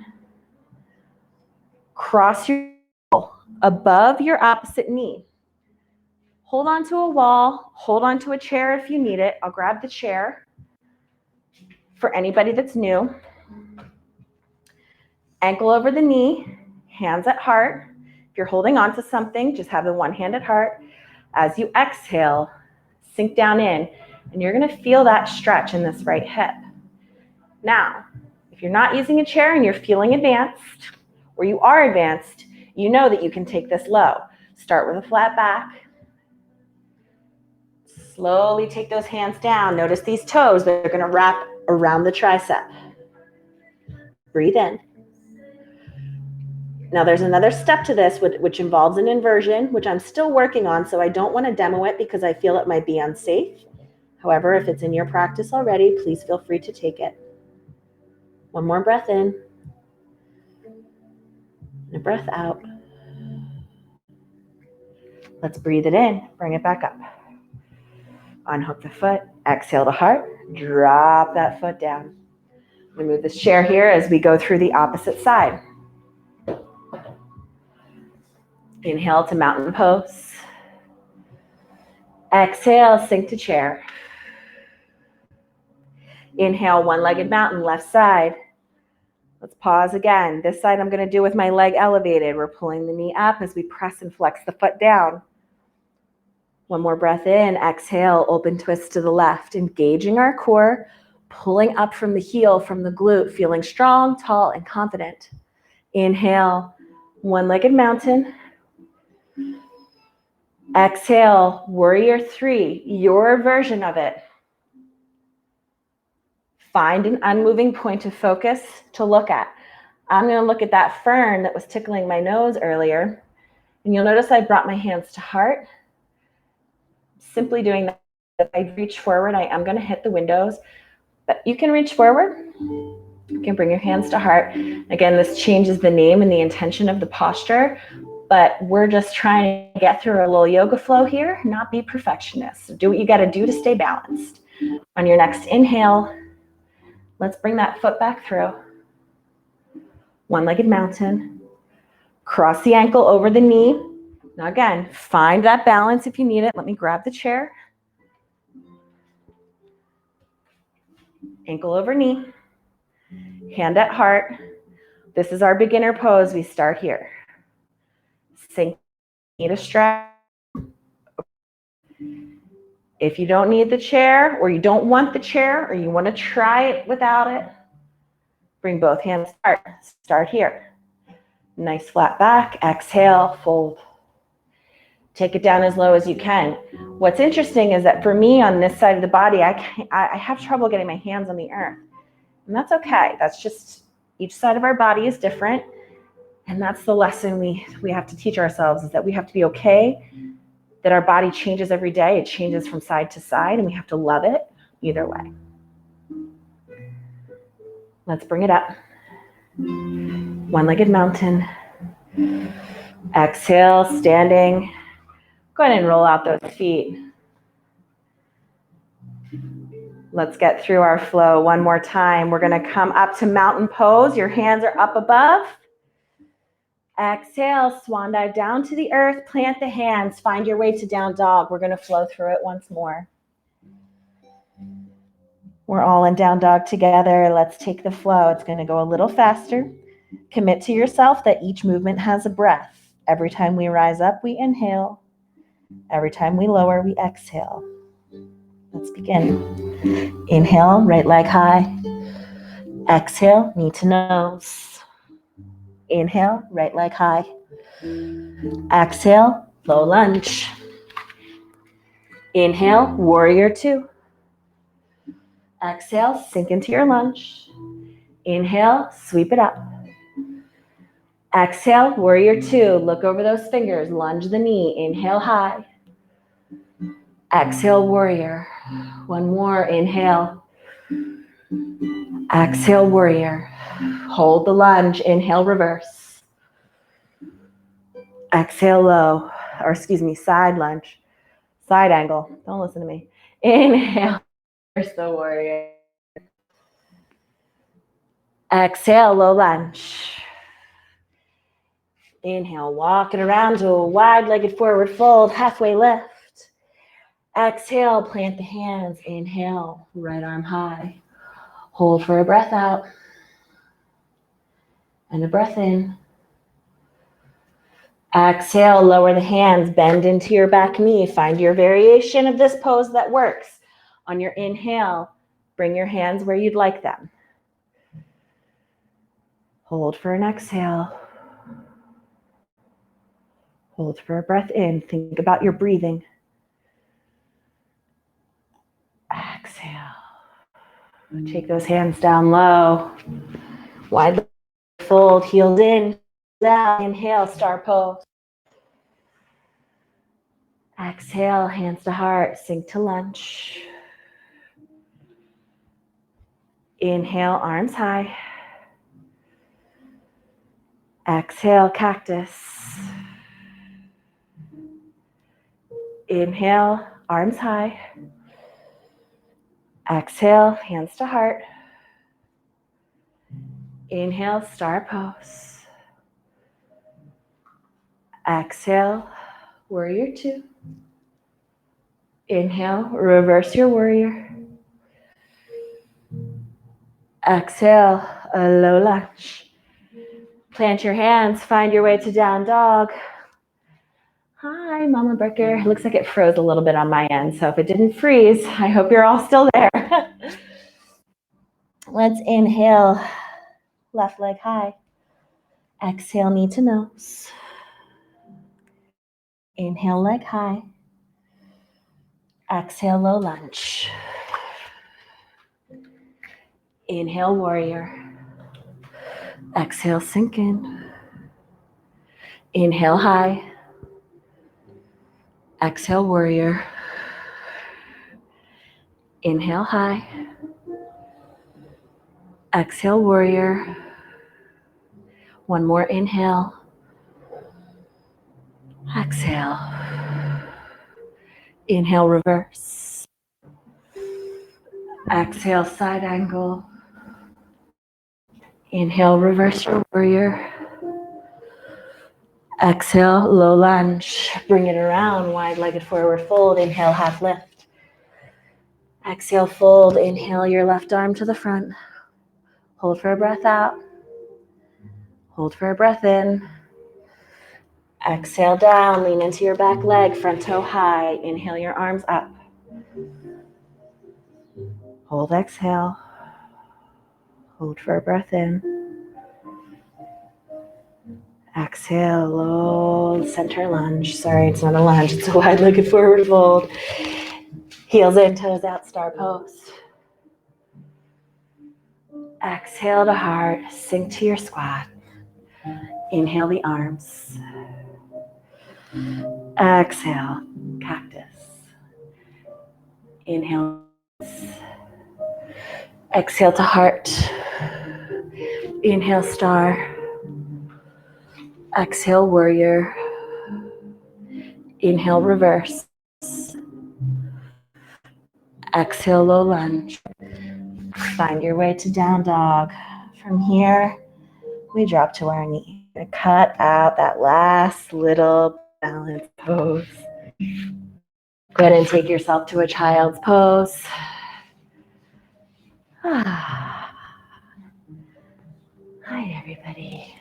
Cross your above your opposite knee. Hold on to a wall, hold on to a chair if you need it. I'll grab the chair for anybody that's new. Ankle over the knee, hands at heart. If you're holding on to something, just have the one hand at heart. As you exhale, sink down in, and you're going to feel that stretch in this right hip. Now, if you're not using a chair and you're feeling advanced, or you are advanced, you know that you can take this low. Start with a flat back. Slowly take those hands down. Notice these toes, they're going to wrap around the tricep. Breathe in. Now there's another step to this which involves an inversion, which I'm still working on, so I don't want to demo it because I feel it might be unsafe. However, if it's in your practice already, please feel free to take it. One more breath in. And a breath out. Let's breathe it in. Bring it back up. Unhook the foot. Exhale to heart. Drop that foot down. We move this chair here as we go through the opposite side. Inhale to mountain pose. Exhale, sink to chair. Inhale, one-legged mountain, left side. Let's pause again. This side I'm going to do with my leg elevated. We're pulling the knee up as we press and flex the foot down. One more breath in. Exhale, open twist to the left, engaging our core, pulling up from the heel, from the glute, feeling strong, tall, and confident. Inhale, one-legged mountain. Exhale, warrior three, your version of it. Find an unmoving point of focus to look at. I'm going to look at that fern that was tickling my nose earlier. And you'll notice I brought my hands to heart. Simply doing that, if I reach forward, I am going to hit the windows. But you can reach forward. You can bring your hands to heart. Again, this changes the name and the intention of the posture. But we're just trying to get through a little yoga flow here, not be perfectionists. Do what you got to do to stay balanced. On your next inhale, let's bring that foot back through. One-legged mountain. Cross the ankle over the knee. Now again, find that balance if you need it. Let me grab the chair. Ankle over knee. Hand at heart. This is our beginner pose. We start here. Sink, need a stretch. If you don't need the chair, or you don't want the chair, or you want to try it without it, bring both hands to heart. Start here. Nice flat back. Exhale, fold. Take it down as low as you can. What's interesting is that for me on this side of the body, I have trouble getting my hands on the earth. And that's okay. That's just each side of our body is different. And that's the lesson we have to teach ourselves, is that we have to be okay, that our body changes every day. It changes from side to side, and we have to love it either way. Let's bring it up. One-legged mountain. Exhale, standing. Go ahead and roll out those feet. Let's get through our flow one more time. We're going to come up to mountain pose. Your hands are up above. Exhale, swan dive down to the earth. Plant the hands. Find your way to down dog. We're going to flow through it once more. We're all in down dog together. Let's take the flow. It's going to go a little faster. Commit to yourself that each movement has a breath. Every time we rise up, we inhale. Every time we lower, we exhale. Let's begin. Inhale, right leg high. Exhale, knee to nose. Inhale, right leg high. Exhale, low lunge. Inhale, warrior two. Exhale, sink into your lunge. Inhale, sweep it up. Exhale, warrior two. Look over those fingers, lunge the knee. Inhale, high. Exhale, warrior. One more, inhale. Exhale, warrior. Hold the lunge. Inhale, reverse. Exhale, low, side lunge. Side angle. Don't listen to me. Inhale, reverse the warrior. Exhale, low lunge. Inhale, walk it around to a wide-legged forward fold, halfway lift. Exhale, plant the hands. Inhale, right arm high. Hold for a breath out. And a breath in. Exhale, lower the hands, bend into your back knee. Find your variation of this pose that works. On your inhale, bring your hands where you'd like them. Hold for an exhale. Hold for a breath in. Think about your breathing. Exhale. Take those hands down low. Wide fold, heels in, down. Inhale, star pose. Exhale, hands to heart, sink to lunge. Inhale, arms high. Exhale, cactus. Inhale, arms high. Exhale, hands to heart. Inhale, star pose. Exhale, warrior two. Inhale, reverse your warrior. Exhale, a low lunge. Plant your hands, find your way to down dog. Hi, Mama Bricker. Looks like it froze a little bit on my end, so if it didn't freeze, I hope you're all still there. Let's inhale, left leg high. Exhale, knee to nose. Inhale, leg high. Exhale, low lunge. Inhale, warrior. Exhale, sink in. Inhale, high. Exhale, warrior. Inhale, high. Exhale, warrior. One more inhale. Exhale. Inhale, reverse. Exhale, side angle. Inhale, reverse your warrior. Exhale, low lunge. Bring it around, wide-legged forward fold. Inhale, half lift. Exhale, fold. Inhale your left arm to the front. Hold for a breath out. Hold for a breath in. Exhale down, lean into your back leg, front toe high. Inhale your arms up. Hold, exhale. Hold for a breath in. Exhale, low center lunge. Sorry, it's not a lunge, it's a wide-legged forward fold. Heels in, toes out, star pose. Exhale to heart, sink to your squat. Inhale the arms. Exhale, cactus. Inhale. Exhale to heart. Inhale, star. Exhale, warrior. Inhale, reverse. Exhale, low lunge. Find your way to down dog. From here, we drop to our knee. We're gonna cut out that last little balance pose. Go ahead and take yourself to a child's pose. Hi, everybody.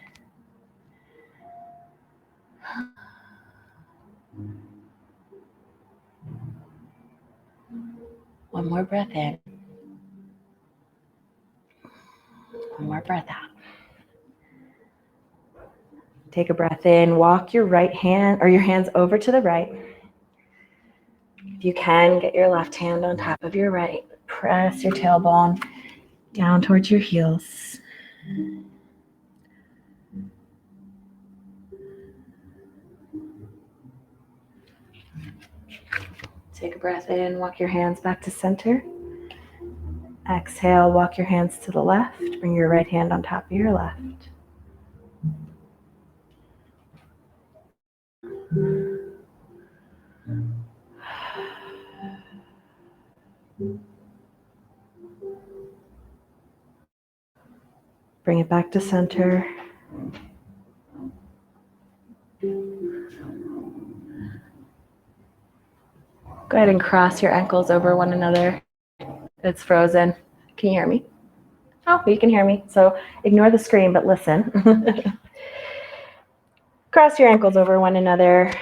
One more breath in. One more breath out. Take a breath in. Walk your right hand or your hands over to the right. If you can, get your left hand on top of your right. Press your tailbone down towards your heels. Take a breath in. Walk your hands back to center. Exhale, walk your hands to the left. Bring your right hand on top of your left. Bring it back to center. Go ahead and cross your ankles over one another. It's frozen. Can you hear me? Oh, you can hear me. So ignore the screen, but listen. Cross your ankles over one another.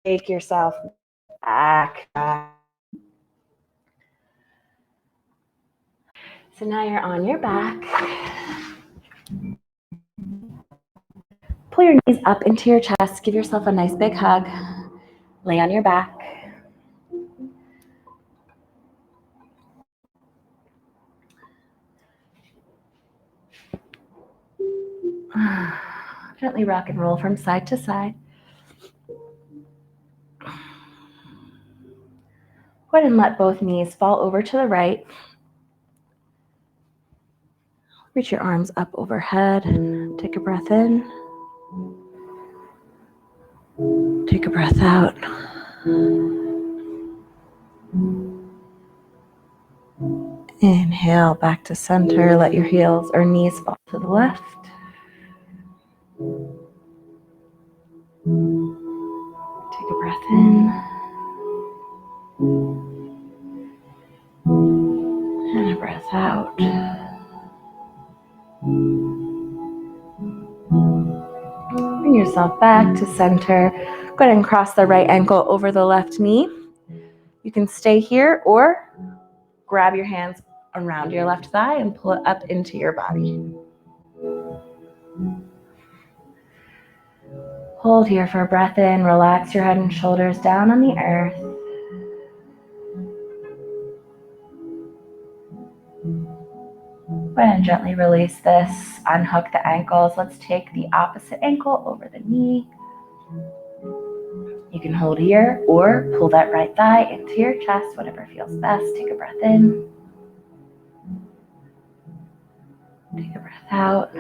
Take yourself back. So now you're on your back. Pull your knees up into your chest. Give yourself a nice big hug. Lay on your back. Gently rock and roll from side to side. Go ahead and let both knees fall over to the right. Reach your arms up overhead and take a breath in. Take a breath out. Inhale back to center. Let your heels or knees fall to the left. Take a breath in. And a breath out. Bring yourself back to center. Go ahead and cross the right ankle over the left knee. You can stay here or grab your hands around your left thigh and pull it up into your body. Hold here for a breath in. Relax your head and shoulders down on the earth. Go ahead and gently release this. Unhook the ankles. Let's take the opposite ankle over the knee. You can hold here or pull that right thigh into your chest, whatever feels best. Take a breath in. Take a breath out.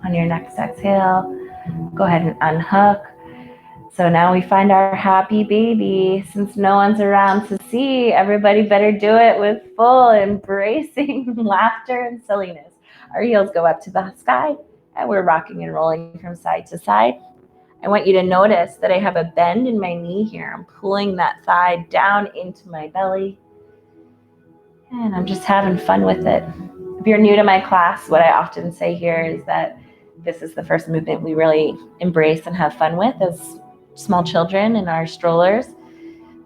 On your next exhale, go ahead and unhook. So now we find our happy baby. Since no one's around to see, everybody better do it with full embracing laughter and silliness. Our heels go up to the sky and we're rocking and rolling from side to side. I want you to notice that I have a bend in my knee here. I'm pulling that thigh down into my belly and I'm just having fun with it. If you're new to my class, what I often say here is that this is the first movement we really embrace and have fun with as small children in our strollers.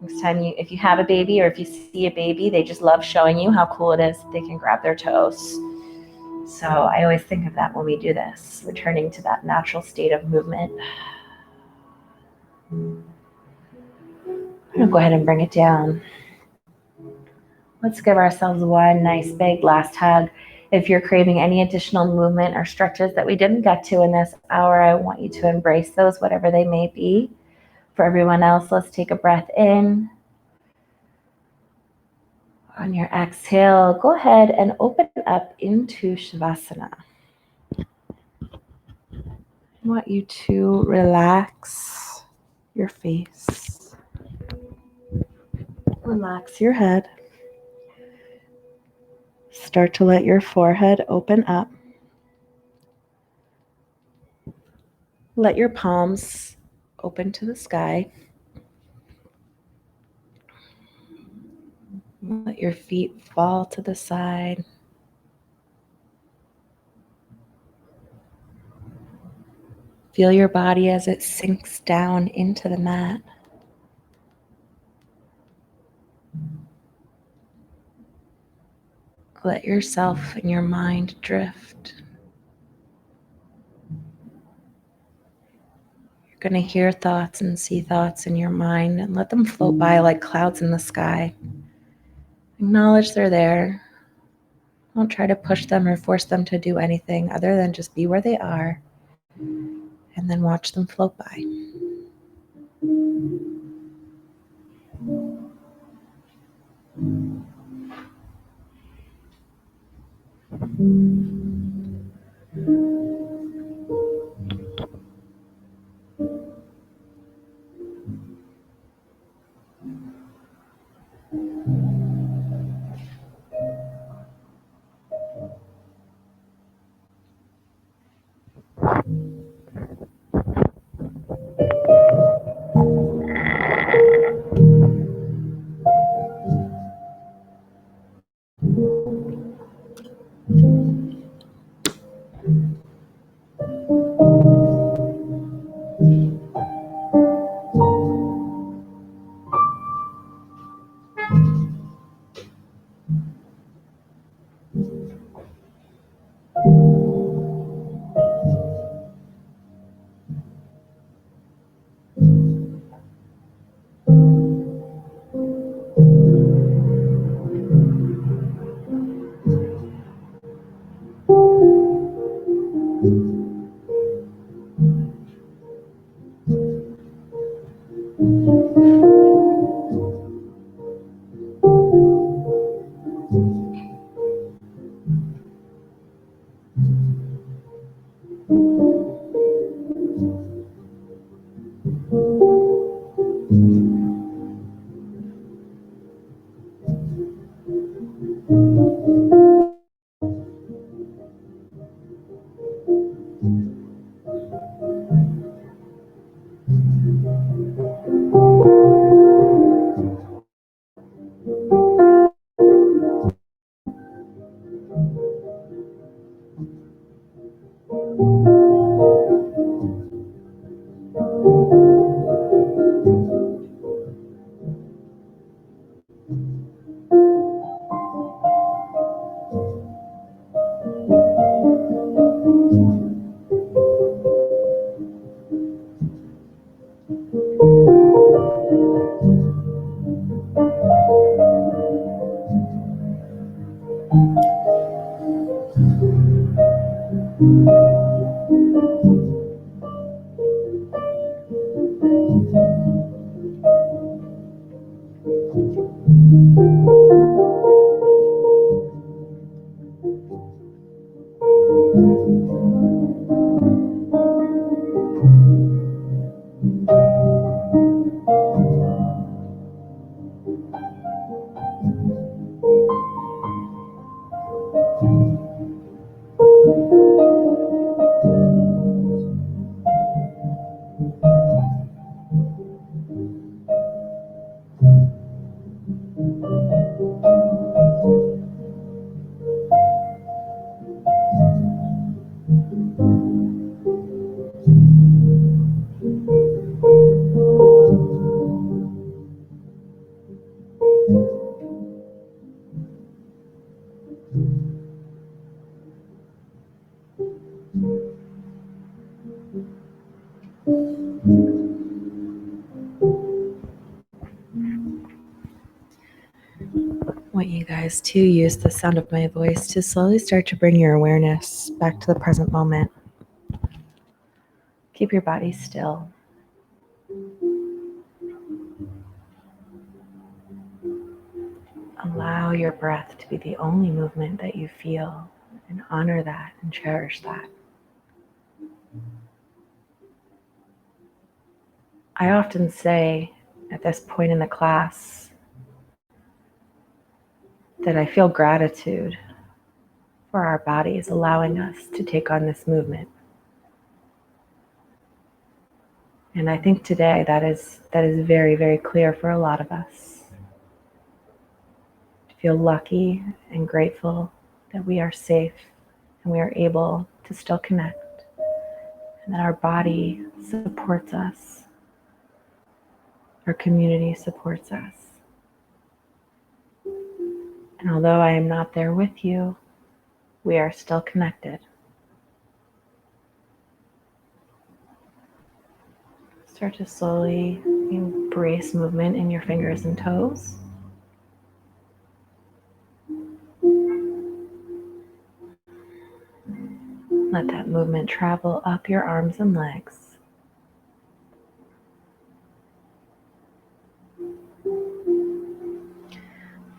Next time if you have a baby or if you see a baby, they just love showing you how cool it is that they can grab their toes. So I always think of that when we do this, returning to that natural state of movement. I'm gonna go ahead and bring it down. Let's give ourselves one nice big last hug. If you're craving any additional movement or stretches that we didn't get to in this hour, I want you to embrace those, whatever they may be. For everyone else, let's take a breath in. On your exhale, go ahead and open up into Shavasana. I want you to relax your face. Relax your head. Start to let your forehead open up. Let your palms open to the sky. Let your feet fall to the side. Feel your body as it sinks down into the mat. Let yourself and your mind drift. You're going to hear thoughts and see thoughts in your mind and let them float by like clouds in the sky. Acknowledge they're there. Don't try to push them or force them to do anything other than just be where they are and then watch them float by. want you guys to use the sound of my voice to slowly start to bring your awareness back to the present moment. Keep your body still. Allow your breath to be the only movement that you feel, and honor that and cherish that. I often say at this point in the class that I feel gratitude for our bodies allowing us to take on this movement. And I think today that is very, very clear for a lot of us. To feel lucky and grateful that we are safe and we are able to still connect, and that our body supports us, our community supports us. And although I am not there with you, we are still connected. Start to slowly embrace movement in your fingers and toes. Let that movement travel up your arms and legs.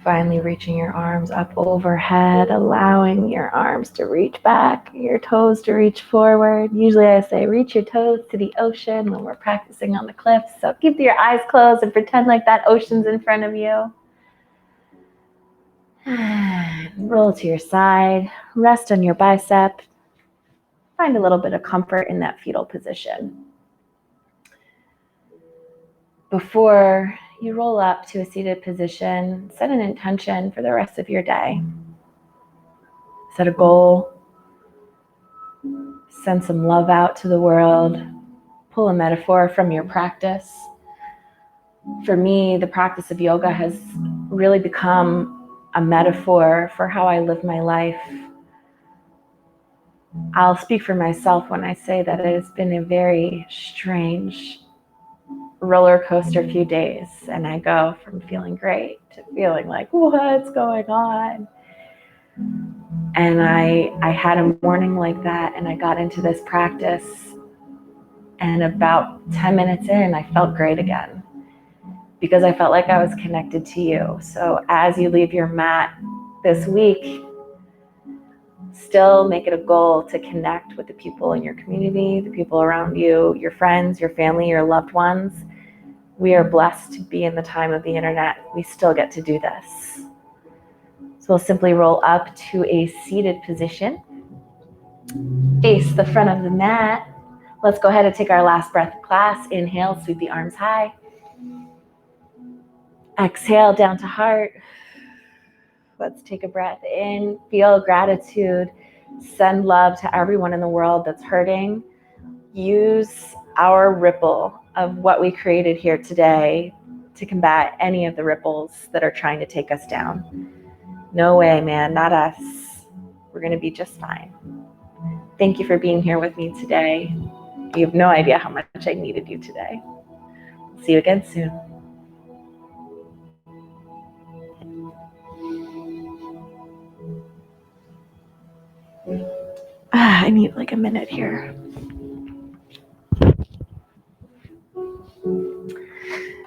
Finally reaching your arms up overhead, allowing your arms to reach back, your toes to reach forward. Usually I say reach your toes to the ocean when we're practicing on the cliffs. So keep your eyes closed and pretend like that ocean's in front of you. Roll to your side, rest on your bicep. Find a little bit of comfort in that fetal position. Before you roll up to a seated position, set an intention for the rest of your day. Set a goal. Send some love out to the world. Pull a metaphor from your practice. For me, the practice of yoga has really become a metaphor for how I live my life. I'll speak for myself when I say that it has been a very strange roller coaster few days, and I go from feeling great to feeling like, what's going on? And I had a morning like that, and I got into this practice, and about 10 minutes in, I felt great again because I felt like I was connected to you. So as you leave your mat this week, still make it a goal to connect with the people in your community, the people around you, your friends, your family, your loved ones. We are blessed to be in the time of the internet. We still get to do this. So we'll simply roll up to a seated position. Face the front of the mat. Let's go ahead and take our last breath of class. Inhale, sweep the arms high. Exhale, down to heart. Let's take a breath in. Feel gratitude. Send love to everyone in the world that's hurting. Use our ripple of what we created here today to combat any of the ripples that are trying to take us down. No way, man, not us. We're going to be just fine. Thank you for being here with me today. You have no idea how much I needed you today. See you again soon. I need like a minute here.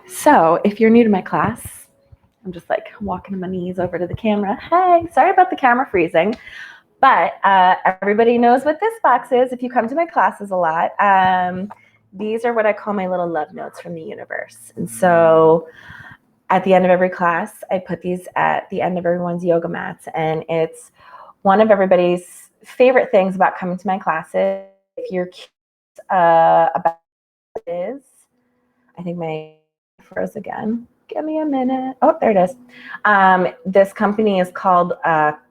So if you're new to my class, I'm just like walking on my knees over to the camera. Hey, sorry about the camera freezing, but everybody knows what this box is if you come to my classes a lot. These are what I call my little love notes from the universe. And so at the end of every class, I put these at the end of everyone's yoga mats. And it's one of everybody's favorite things about coming to my classes. If you're curious about what it is, I think my froze again. Give me a minute. Oh, there it is. This company is called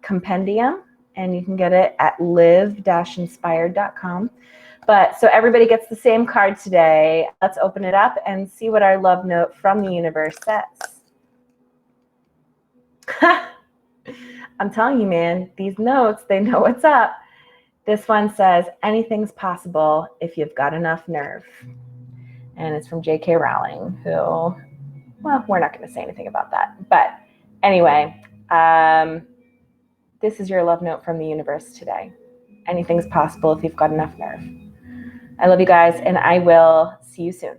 Compendium, and you can get it at live-inspired.com. But so everybody gets the same card today. Let's open it up and see what our love note from the universe says. I'm telling you, man, these notes, they know what's up. This one says, anything's possible if you've got enough nerve. And it's from J.K. Rowling, who, well, we're not going to say anything about that. But anyway, This is your love note from the universe today. Anything's possible if you've got enough nerve. I love you guys, and I will see you soon.